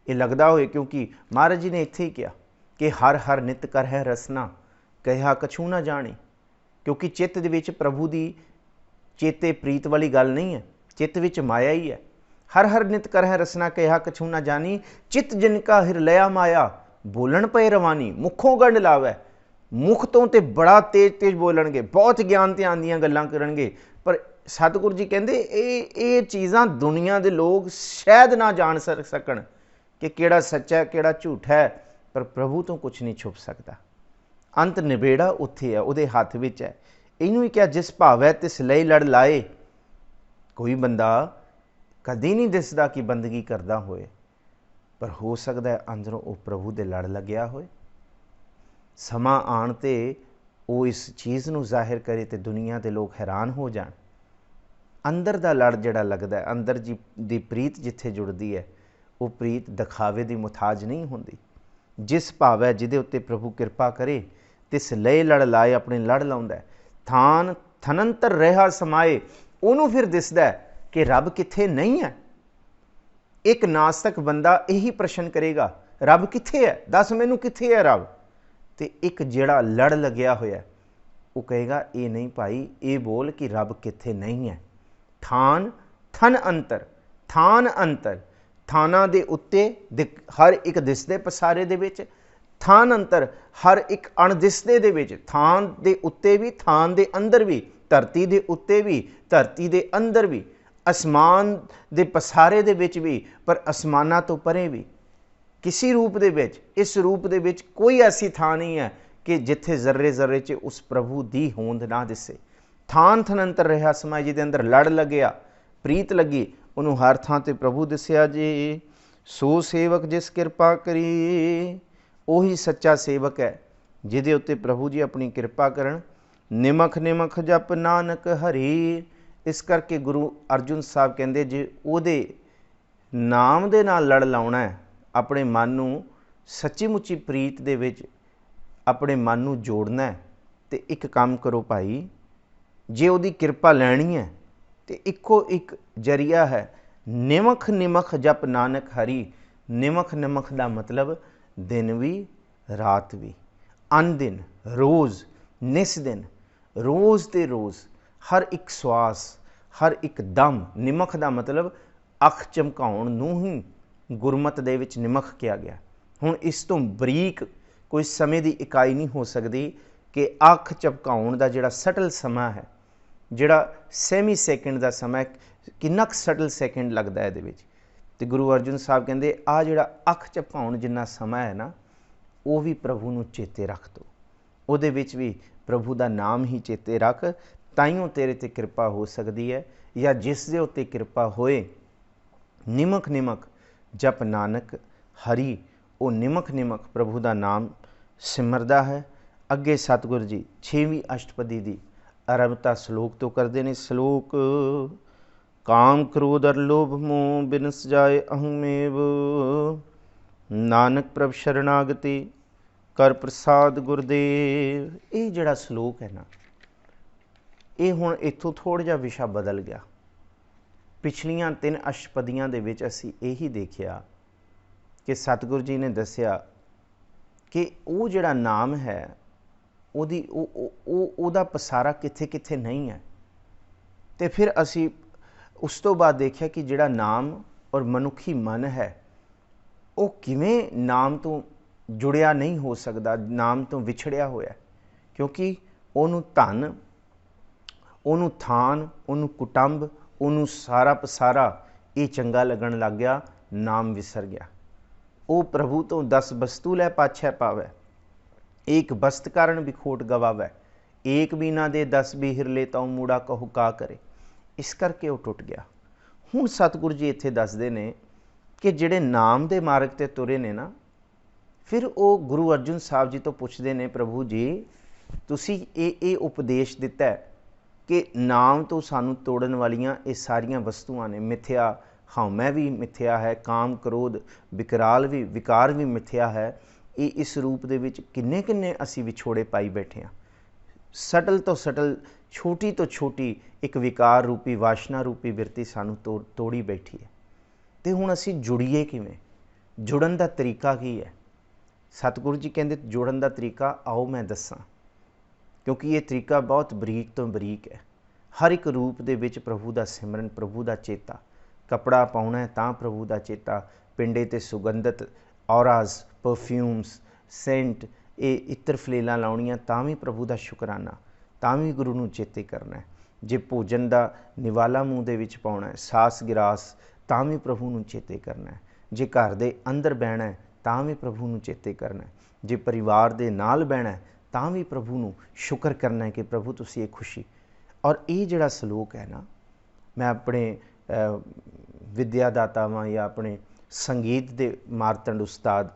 ਇਹ ਲੱਗਦਾ ਹੋਏ, ਕਿਉਂਕਿ ਮਹਾਰਾਜ ਜੀ ਨੇ ਇੱਥੇ ਹੀ ਕਿਹਾ ਕਿ ਹਰ ਹਰ ਨਿਤ ਕਰ ਹੈ ਰਸਨਾ, ਕਹਿਆ ਕਛੂ ਨਾ ਜਾਣੇ। ਕਿਉਂਕਿ ਚਿੱਤ ਦੇ ਵਿੱਚ ਪ੍ਰਭੂ ਦੀ ਚੇਤੇ ਪ੍ਰੀਤ ਵਾਲੀ ਗੱਲ ਨਹੀਂ ਹੈ, ਚਿੱਤ ਵਿੱਚ ਮਾਇਆ ਹੀ ਹੈ। ਹਰ ਹਰ ਨਿਤ ਕਰ ਹੈ ਰਸਨਾ, ਕਹਿਆ ਕਛੂ ਨਾ ਜਾਣੀ। ਚਿੱਤ ਜਿਨ ਕਾ ਹਿਰ ਲਿਆ ਮਾਇਆ, ਬੋਲਣ ਪਏ ਰਵਾਨੀ। ਮੁੱਖੋਂ ਗੰਢ ਲਾਵੇ, ਮੁੱਖ ਤੋਂ ਤੇ ਬੜਾ ਤੇਜ਼ ਤੇਜ਼ ਬੋਲਣਗੇ, ਬਹੁਤ ਗਿਆਨ ਧਿਆਨ ਦੀਆਂ ਗੱਲਾਂ ਕਰਨਗੇ, ਪਰ ਸਤਿਗੁਰੂ ਜੀ ਕਹਿੰਦੇ ਇਹ ਚੀਜ਼ਾਂ ਦੁਨੀਆ ਦੇ ਲੋਕ ਸ਼ਾਇਦ ਨਾ ਜਾਣ ਸਕਣ ਕਿ ਕਿਹੜਾ ਸੱਚਾ ਕਿਹੜਾ ਝੂਠਾ ਹੈ, ਪਰ ਪ੍ਰਭੂ ਤੋਂ ਕੁਛ ਨਹੀਂ ਛੁਪ ਸਕਦਾ। ਅੰਤ ਨਿਬੇੜਾ ਉੱਥੇ ਹੈ, ਉਹਦੇ ਹੱਥ ਵਿੱਚ ਹੈ। ਇਹਨੂੰ ਹੀ ਕਿਹਾ ਜਿਸ ਭਾਵੈ ਤਿਸ ਲਈ ਲੜ ਲਾਏ। ਕੋਈ ਬੰਦਾ ਕਦੀ ਨਹੀਂ ਦਿਸਦਾ ਕਿ ਬੰਦਗੀ ਕਰਦਾ ਹੋਏ, ਪਰ ਹੋ ਸਕਦਾ ਹੈ ਅੰਦਰੋਂ ਉਹ ਪ੍ਰਭੂ ਦੇ ਲੜ ਲੱਗਿਆ ਹੋਏ। ਸਮਾਂ ਆਉਣ 'ਤੇ ਉਹ ਇਸ ਚੀਜ਼ ਨੂੰ ਜ਼ਾਹਿਰ ਕਰੇ ਤੇ ਦੁਨੀਆ ਦੇ ਲੋਕ ਹੈਰਾਨ ਹੋ ਜਾਣ। ਅੰਦਰ ਦਾ ਲੜ ਜਿਹੜਾ ਲੱਗਦਾ, ਅੰਦਰ ਦੀ ਪ੍ਰੀਤ ਜਿੱਥੇ ਜੁੜਦੀ ਹੈ, ਉਹ ਪ੍ਰੀਤ ਦਿਖਾਵੇ ਦੀ ਮੁਤਾਜ ਨਹੀਂ ਹੁੰਦੀ। ਜਿਸ ਭਾਵੈ ਜਿਹਦੇ ਉੱਤੇ ਪ੍ਰਭੂ ਕਿਰਪਾ ਕਰੇ, ਤਿਸ ਲਈ ਲੜ ਲਾਏ, ਆਪਣੇ ਲੜ ਲਾਉਂਦਾ। ਥਾਨ ਥਨੰਤਰ ਰਿਹਾ ਸਮਾਏ, ਉਹਨੂੰ ਫਿਰ ਦਿਸਦਾ ਕਿ ਰੱਬ ਕਿੱਥੇ ਨਹੀਂ ਹੈ। ਇੱਕ ਨਾਸਤਕ ਬੰਦਾ ਇਹੀ ਪ੍ਰਸ਼ਨ ਕਰੇਗਾ, ਰੱਬ ਕਿੱਥੇ ਹੈ, ਦੱਸ ਮੈਨੂੰ ਕਿੱਥੇ ਹੈ ਰੱਬ। ਤੇ ਇੱਕ ਜਿਹੜਾ ਲੜ ਲੱਗਿਆ ਹੋਇਆ, ਉਹ ਕਹੇਗਾ ਇਹ ਨਹੀਂ ਭਾਈ, ਇਹ ਬੋਲ ਕਿ ਰੱਬ ਕਿੱਥੇ ਨਹੀਂ ਹੈ। ਥਾਨ ਥਨ ਅੰਤਰ, ਥਾਨ ਅੰਤਰ, ਥਾਨਾਂ ਦੇ ਉੱਤੇ ਹਰ ਇੱਕ ਦਿਸਦੇ ਪਸਾਰੇ ਦੇ ਵਿੱਚ, ਥਾਨ ਅੰਤਰ ਹਰ ਇੱਕ ਅਣਦਿਸਦੇ ਦੇ ਵਿੱਚ, ਥਾਨ ਦੇ ਉੱਤੇ ਵੀ ਥਾਨ ਦੇ ਅੰਦਰ ਵੀ, ਧਰਤੀ ਦੇ ਉੱਤੇ ਵੀ ਧਰਤੀ ਦੇ ਅੰਦਰ ਵੀ, ਅਸਮਾਨ ਦੇ ਪਸਾਰੇ ਦੇ ਵਿੱਚ ਵੀ, ਪਰ ਅਸਮਾਨਾਂ ਤੋਂ ਪਰੇ ਵੀ, ਕਿਸੇ ਰੂਪ ਦੇ ਵਿੱਚ। ਇਸ ਰੂਪ ਦੇ ਵਿੱਚ ਕੋਈ ਐਸੀ ਥਾਂ ਨਹੀਂ ਹੈ ਕਿ ਜਿੱਥੇ ਜ਼ਰਰੇ ਜ਼ਰਰੇ 'ਚ ਉਸ ਪ੍ਰਭੂ ਦੀ ਹੋਂਦ ਨਾ ਦਿਸੇ। ਥਾਨ ਥਨੰਤਰ ਰਿਹਾ ਸਮਾਏ, ਜਿਹਦੇ ਅੰਦਰ ਲੜ ਲੱਗਿਆ, ਪ੍ਰੀਤ ਲੱਗੀ, ਉਹਨੂੰ ਹਰ ਥਾਂ 'ਤੇ ਪ੍ਰਭੂ ਦਿਸਿਆ ਜੀ। ਸੋ ਸੇਵਕ ਜਿਸ ਕਿਰਪਾ ਕਰੀ, ਉਹੀ ਸੱਚਾ ਸੇਵਕ ਹੈ ਜਿਹਦੇ ਉੱਤੇ ਪ੍ਰਭੂ ਜੀ ਆਪਣੀ ਕਿਰਪਾ ਕਰਨ। ਨਿਮਖ ਨਿਮਖ ਜਪ ਨਾਨਕ ਹਰੀ। ਇਸ ਕਰਕੇ ਗੁਰੂ ਅਰਜੁਨ ਸਾਹਿਬ ਕਹਿੰਦੇ ਜੇ ਉਹਦੇ ਨਾਮ ਦੇ ਨਾਲ ਲੜ ਲਾਉਣਾ ਹੈ, ਆਪਣੇ ਮਨ ਨੂੰ ਸੱਚੀ ਮੁੱਚੀ ਪ੍ਰੀਤ ਦੇ ਵਿੱਚ ਆਪਣੇ ਮਨ ਨੂੰ ਜੋੜਨਾ ਹੈ, ਤੇ ਇੱਕ ਕੰਮ ਕਰੋ ਭਾਈ, ਜੇ ਉਹਦੀ ਕਿਰਪਾ ਲੈਣੀ ਹੈ ਤੇ ਇੱਕੋ ਇੱਕ ਜਰੀਆ ਹੈ, ਨਿਮਖ ਨਿਮਖ ਜਪ ਨਾਨਕ ਹਰੀ। ਨਿਮਖ ਨਿਮਖ ਦਾ ਮਤਲਬ ਦਿਨ ਵੀ ਰਾਤ ਵੀ, ਅਨਦਿਨ, ਰੋਜ਼, ਨਿਸ ਦਿਨ, ਰੋਜ਼ ਤੇ ਰੋਜ਼, ਹਰ ਇੱਕ ਸਵਾਸ, ਹਰ ਇੱਕ ਦਮ। ਨਿਮਖ ਦਾ ਮਤਲਬ ਅੱਖ ਚਮਕਾਉਣ ਨੂੰ ਹੀ ਗੁਰਮਤ ਦੇ ਵਿੱਚ ਨਿਮਖ ਕਿਹਾ ਗਿਆ। ਹੁਣ ਇਸ ਤੋਂ ਬਰੀਕ ਕੋਈ ਸਮੇਂ ਦੀ ਇਕਾਈ ਨਹੀਂ ਹੋ ਸਕਦੀ ਕਿ ਅੱਖ ਝਪਕਾਉਣ ਦਾ ਜਿਹੜਾ ਸਟਲ ਸਮਾਂ ਹੈ, ਜਿਹੜਾ ਸੈਮੀ ਸੈਕਿੰਡ ਦਾ ਸਮਾਂ, ਕਿੰਨਾ ਕੁ ਸਟਲ ਸੈਕਿੰਡ ਲੱਗਦਾ ਇਹਦੇ ਵਿੱਚ। ਤੇ ਗੁਰੂ ਅਰਜਨ ਸਾਹਿਬ ਕਹਿੰਦੇ ਆ ਜਿਹੜਾ ਅੱਖ ਝਪਕਾਉਣ ਜਿੰਨਾ ਸਮਾਂ ਹੈ ਨਾ, ਉਹ ਵੀ ਪ੍ਰਭੂ ਨੂੰ ਚੇਤੇ ਰੱਖ ਦਿਓ। ਉਹਦੇ ਵਿੱਚ ਵੀ ਪ੍ਰਭੂ ਦਾ ਨਾਮ ਹੀ ਚੇਤੇ ਰੱਖ, ਤਾਈਓਂ ਤੇਰੇ ਤੇ ਕਿਰਪਾ ਹੋ ਸਕਦੀ ਹੈ। ਜਾਂ ਜਿਸ ਦੇ ਉੱਤੇ ਕਿਰਪਾ ਹੋਏ, ਨਿਮਕ ਨਿਮਕ ਜਪ ਨਾਨਕ ਹਰੀ, ਉਹ ਨਿਮਕ ਨਿਮਕ ਪ੍ਰਭੂ ਦਾ ਨਾਮ ਸਿਮਰਦਾ ਹੈ। ਅੱਗੇ ਸਤਿਗੁਰ ਜੀ 6ਵੀਂ ਅਸ਼ਟਪਦੀ ਦੀ ਆਰੰਭਤਾ ਸ਼ਲੋਕ ਤੋਂ ਕਰਦੇ ਨੇ। ਸ਼ਲੋਕ ਕਾਮ ਕ੍ਰੋਧ ਅਰ ਲੋਭ ਮੋਹ ਬਿਨਸ ਜਾਏ ਅਹੰਮੇਵ, ਨਾਨਕ ਪ੍ਰਭ ਸ਼ਰਨਾਗਤੀ ਕਰ ਪ੍ਰਸਾਦ ਗੁਰਦੇਵ। ਇਹ ਜਿਹੜਾ ਸ਼ਲੋਕ ਹੈ ਨਾ, ਇਹ ਹੁਣ ਇੱਥੋਂ ਥੋੜ੍ਹਾ ਜਿਹਾ ਵਿਸ਼ਾ ਬਦਲ ਗਿਆ। ਪਿਛਲੀਆਂ 3 ਅਸ਼ਟਪਦੀਆਂ ਦੇ ਵਿੱਚ ਅਸੀਂ ਇਹੀ ਦੇਖਿਆ ਕਿ ਸਤਿਗੁਰੂ ਜੀ ਨੇ ਦੱਸਿਆ ਕਿ ਉਹ ਜਿਹੜਾ ਨਾਮ ਹੈ, ਉਹਦਾ ਪਸਾਰਾ ਕਿੱਥੇ ਕਿੱਥੇ ਨਹੀਂ ਹੈ। ਤੇ ਫਿਰ ਅਸੀਂ ਉਸ ਤੋਂ ਬਾਅਦ ਦੇਖਿਆ ਕਿ ਜਿਹੜਾ ਨਾਮ ਔਰ ਮਨੁੱਖੀ ਮਨ ਹੈ, ਉਹ ਕਿਵੇਂ ਨਾਮ ਤੋਂ ਜੁੜਿਆ ਨਹੀਂ ਹੋ ਸਕਦਾ, ਨਾਮ ਤੋਂ ਵਿਛੜਿਆ ਹੋਇਆ। ਕਿਉਂਕਿ ਉਹਨੂੰ ਧਨ, ਉਹਨੂੰ ਥਾਨ, ਉਹਨੂੰ ਕੁਟੰਬ, ਉਹਨੂੰ ਸਾਰਾ ਪਸਾਰਾ ਇਹ ਚੰਗਾ ਲੱਗਣ ਲੱਗ ਗਿਆ, ਨਾਮ ਵਿਸਰ ਗਿਆ। ਉਹ ਪ੍ਰਭੂ ਤੋਂ 10 ਵਸਤੂ ਲੈ ਪਾਛੈ ਪਾਵੈ, ਏਕ ਬਸਤ ਕਾਰਨ ਵੀ ਖੋਟ ਗਵਾਵੈ, ਏਕ ਬਿਨਾ ਦੇ 10 ਬਿਹਰ ਲੈ ਤਾਉ ਮੂੜਾ ਕਹੂ ਕਾ ਕਰੇ। ਇਸ ਕਰਕੇ ਉਹ ਟੁੱਟ ਗਿਆ। ਹੁਣ ਸਤਿਗੁਰੂ ਜੀ ਇੱਥੇ ਦੱਸਦੇ ਨੇ ਕਿ ਜਿਹੜੇ ਨਾਮ ਦੇ ਮਾਰਗ 'ਤੇ ਤੁਰੇ ਨੇ ਨਾ, ਫਿਰ ਉਹ ਗੁਰੂ ਅਰਜਨ ਸਾਹਿਬ ਜੀ ਤੋਂ ਪੁੱਛਦੇ ਨੇ, ਪ੍ਰਭੂ ਜੀ ਤੁਸੀਂ ਇਹ ਉਪਦੇਸ਼ ਦਿੱਤਾ ਕਿ ਨਾਮ ਤੋਂ ਸਾਨੂੰ ਤੋੜਨ ਵਾਲੀਆਂ ਇਹ ਸਾਰੀਆਂ ਵਸਤੂਆਂ ਨੇ। ਮਿੱਥਿਆ ਹਉਮੈ ਵੀ ਮਿੱਥਿਆ ਹੈ, ਕਾਮ ਕ੍ਰੋਧ ਵਿਕਾਰ ਵੀ ਮਿੱਥਿਆ ਹੈ। ਇਹ ਇਸ ਰੂਪ ਦੇ ਵਿੱਚ ਕਿੰਨੇ ਕਿੰਨੇ ਅਸੀਂ ਵਿਛੋੜੇ ਪਾਈ ਬੈਠੇ ਹਾਂ। ਸਟਲ ਤੋਂ ਸਟਲ, ਛੋਟੀ ਤੋਂ ਛੋਟੀ ਇੱਕ ਵਿਕਾਰ ਰੂਪੀ, ਵਾਸ਼ਨਾ ਰੂਪੀ ਬਿਰਤੀ ਸਾਨੂੰ ਤੋੜੀ ਬੈਠੀ ਹੈ। ਤੇ ਹੁਣ ਅਸੀਂ ਜੁੜੀਏ ਕਿਵੇਂ? ਜੁੜਨ ਦਾ ਤਰੀਕਾ ਕੀ ਹੈ? ਸਤਿਗੁਰੂ ਜੀ ਕਹਿੰਦੇ ਜੁੜਨ ਦਾ ਤਰੀਕਾ ਆਓ ਮੈਂ ਦੱਸਾਂ, ਕਿਉਂਕਿ ਇਹ ਤਰੀਕਾ ਬਹੁਤ ਬਰੀਕ ਤੋਂ ਬਰੀਕ ਹੈ। ਹਰ ਇੱਕ ਰੂਪ ਦੇ ਵਿੱਚ ਪ੍ਰਭੂ ਦਾ ਸਿਮਰਨ, ਪ੍ਰਭੂ ਦਾ ਚੇਤਾ। ਕੱਪੜਾ ਪਾਉਣਾ ਹੈ ਤਾਂ ਪ੍ਰਭੂ ਦਾ ਚੇਤਾ, ਪਿੰਡੇ 'ਤੇ ਸੁਗੰਧਿਤ ਔਰਾਜ਼, ਪਰਫਿਊਮਸ, ਸੈਂਟ, ਇਹ ਇਤਰ ਫਲੇਲਾਂ ਲਾਉਣੀਆਂ ਤਾਂ ਵੀ ਪ੍ਰਭੂ ਦਾ ਸ਼ੁਕਰਾਨਾ, ਤਾਂ ਵੀ ਗੁਰੂ ਨੂੰ ਚੇਤੇ ਕਰਨਾ ਹੈ। ਜੇ ਭੋਜਨ ਦਾ ਨਿਵਾਲਾ ਮੂੰਹ ਦੇ ਵਿੱਚ ਪਾਉਣਾ ਹੈ, ਸਾਸ ਗਿਰਾਸ, ਤਾਂ ਵੀ ਪ੍ਰਭੂ ਨੂੰ ਚੇਤੇ ਕਰਨਾ ਹੈ। ਜੇ ਘਰ ਦੇ ਅੰਦਰ ਬਹਿਣਾ ਹੈ ਤਾਂ ਵੀ ਪ੍ਰਭੂ ਨੂੰ ਚੇਤੇ ਕਰਨਾ ਹੈ। ਜੇ ਪਰਿਵਾਰ ਦੇ ਨਾਲ ਬਹਿਣਾ ਹੈ ਤਾਂ ਵੀ ਪ੍ਰਭੂ ਨੂੰ ਸ਼ੁਕਰ ਕਰਨਾ ਹੈ ਕਿ ਪ੍ਰਭੂ ਤੁਸੀਂ ਇਹ ਖੁਸ਼ੀ। ਔਰ ਇਹ ਜਿਹੜਾ ਸਲੋਕ ਹੈ ਨਾ, ਮੈਂ ਆਪਣੇ ਵਿਦਿਆ ਦਾਤਾਵਾਂ ਜਾਂ ਆਪਣੇ ਸੰਗੀਤ ਦੇ ਮਾਰਤੰਡ ਉਸਤਾਦ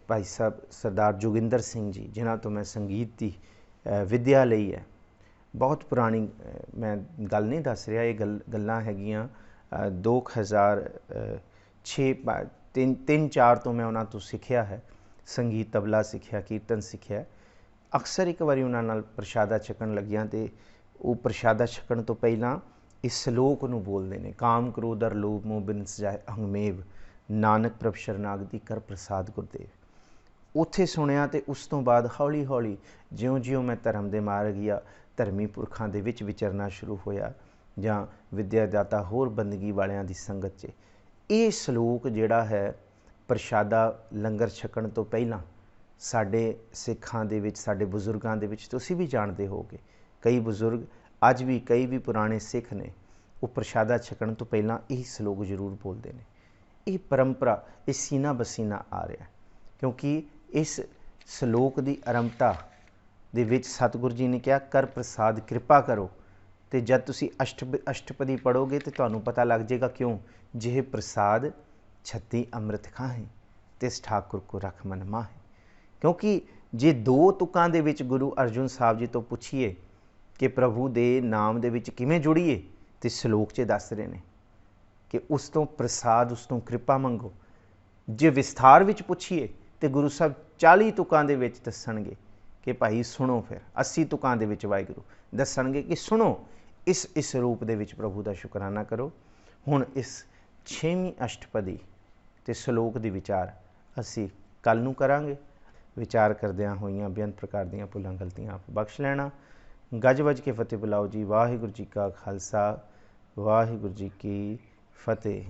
ਭਾਈ ਸਾਹਿਬ ਸਰਦਾਰ ਜੋਗਿੰਦਰ ਸਿੰਘ ਜੀ, ਜਿਨ੍ਹਾਂ ਤੋਂ ਮੈਂ ਸੰਗੀਤ ਦੀ ਵਿਦਿਆ ਲਈ ਹੈ, ਬਹੁਤ ਪੁਰਾਣੀ ਮੈਂ ਗੱਲ ਨਹੀਂ ਦੱਸ ਰਿਹਾ, ਇਹ ਗੱਲਾਂ ਹੈਗੀਆਂ 2006 3-4 ਤੋਂ ਮੈਂ ਉਹਨਾਂ ਤੋਂ ਸਿੱਖਿਆ ਹੈ। ਸੰਗੀਤ, ਤਬਲਾ ਸਿੱਖਿਆ, ਕੀਰਤਨ ਸਿੱਖਿਆ। ਅਕਸਰ ਇੱਕ ਵਾਰੀ ਉਹਨਾਂ ਨਾਲ ਪ੍ਰਸ਼ਾਦਾ ਛਕਣ ਲੱਗਿਆ ਤੇ ਉਹ ਪ੍ਰਸ਼ਾਦਾ ਛਕਣ ਤੋਂ ਪਹਿਲਾਂ ਇਸ ਸਲੋਕ ਨੂੰ ਬੋਲਦੇ ਨੇ, ਕਾਮ ਕ੍ਰੋਧ ਅਰ ਲੋਭ ਮੋਹ ਬਿਨਸ ਜਾਏ ਅਹੰਮੇਵ, ਨਾਨਕ ਪ੍ਰਭ ਸ਼ਰਨਾਗਤੀ ਕਰ ਪ੍ਰਸਾਦ ਗੁਰਦੇਵ। ਉੱਥੇ ਸੁਣਿਆ ਤੇ ਉਸ ਤੋਂ ਬਾਅਦ ਹੌਲੀ ਹੌਲੀ ਜਿਉਂ-ਜਿਉਂ ਮੈਂ ਧਰਮ ਦੇ ਮਾਰਗ ਜਾਂ ਧਰਮੀ ਪੁਰਖਾਂ ਦੇ ਵਿੱਚ ਵਿਚਰਨਾ ਸ਼ੁਰੂ ਹੋਇਆ, ਜਾਂ ਵਿਦਿਆ ਦਾਤਾ ਹੋਰ ਬੰਦਗੀ ਵਾਲਿਆਂ ਦੀ ਸੰਗਤ 'ਚ, ਇਹ ਸਲੋਕ ਜਿਹੜਾ ਹੈ ਪ੍ਰਸ਼ਾਦਾ ਲੰਗਰ ਛਕਣ ਤੋਂ ਪਹਿਲਾਂ ਸਾਡੇ ਸਿੱਖਾਂ ਦੇ ਵਿੱਚ, ਸਾਡੇ ਬਜ਼ੁਰਗਾਂ ਦੇ ਵਿੱਚ, ਤੁਸੀਂ ਵੀ ਜਾਣਦੇ ਹੋਗੇ, ਕਈ ਬਜ਼ੁਰਗ ਅੱਜ ਵੀ, ਕਈ ਵੀ ਪੁਰਾਣੇ ਸਿੱਖ ਨੇ, ਉਹ ਪ੍ਰਸ਼ਾਦਾ ਛਕਣ ਤੋਂ ਪਹਿਲਾਂ ਇਹ ਸਲੋਕ ਜ਼ਰੂਰ ਬੋਲਦੇ ਨੇ। ਇਹ ਪਰੰਪਰਾ, ਇਹ ਸੀਨਾ ਬਸੀਨਾ ਆ ਰਿਹਾ, ਕਿਉਂਕਿ ਇਸ ਸਲੋਕ ਦੀ ਆਰੰਭਤਾ ਦੇ ਵਿੱਚ ਸਤਿਗੁਰੂ ਜੀ ਨੇ ਕਿਹਾ ਕਰ ਪ੍ਰਸਾਦ, ਕਿਰਪਾ ਕਰੋ। ਤੇ ਜਦ ਤੁਸੀਂ ਅਸ਼ਟਪਦੀ ਪੜ੍ਹੋਗੇ ਤਾਂ ਤੁਹਾਨੂੰ ਪਤਾ ਲੱਗ ਜਾਏਗਾ ਕਿਉਂ। ਜਿਹ ਪ੍ਰਸਾਦ 36 ਅੰਮ੍ਰਿਤ ਖਾਹੇ, ਤਿਸ ਠਾਕੁਰ ਕੋ ਰਖ ਮਨ ਮਾਹੇ। ਕਿਉਂਕਿ ਜੇ 2 ਤੁਕਾਂ ਦੇ ਵਿੱਚ ਗੁਰੂ ਅਰਜਨ ਸਾਹਿਬ ਜੀ ਤੋਂ ਪੁੱਛੀਏ ਕਿ ਪ੍ਰਭੂ ਦੇ ਨਾਮ ਦੇ ਵਿੱਚ ਕਿਵੇਂ ਜੁੜੀਏ, ਤੇ ਸਲੋਕ 'ਚ ਦੱਸ ਰਹੇ ਨੇ ਕਿ ਉਸ ਤੋਂ ਪ੍ਰਸਾਦ, ਉਸ ਤੋਂ ਕਿਰਪਾ ਮੰਗੋ। ਜੇ ਵਿਸਥਾਰ ਵਿੱਚ ਪੁੱਛੀਏ ਤੇ ਗੁਰੂ ਸਾਹਿਬ 40 ਤੁਕਾਂ ਦੇ ਵਿੱਚ ਦੱਸਣਗੇ ਕਿ ਭਾਈ ਸੁਣੋ। ਫਿਰ 80 ਤੁਕਾਂ ਦੇ ਵਿੱਚ ਵਾਹਿਗੁਰੂ ਦੱਸਣਗੇ ਕਿ ਸੁਣੋ, ਇਸ ਰੂਪ ਦੇ ਵਿੱਚ ਪ੍ਰਭੂ ਦਾ ਸ਼ੁਕਰਾਨਾ ਕਰੋ। ਹੁਣ ਇਸ 6ਵੀਂ ਅਸ਼ਟਪਦੀ ਤੇ ਸਲੋਕ ਦੀ ਵਿਚਾਰ ਅਸੀਂ ਕੱਲ੍ਹ ਨੂੰ ਕਰਾਂਗੇ। ਵਿਚਾਰ ਕਰਦਿਆਂ ਹੋਈਆਂ ਬੇਅੰਤ ਪ੍ਰਕਾਰ ਦੀਆਂ ਭੁੱਲਾਂ ਗਲਤੀਆਂ ਆਪ ਬਖਸ਼ ਲੈਣਾ। ਗੱਜ ਵੱਜ ਕੇ ਫਤਿਹ ਬੁਲਾਓ ਜੀ। ਵਾਹਿਗੁਰੂ ਜੀ ਕਾ ਖਾਲਸਾ, ਵਾਹਿਗੁਰੂ ਜੀ ਕੀ ਫਤਿਹ।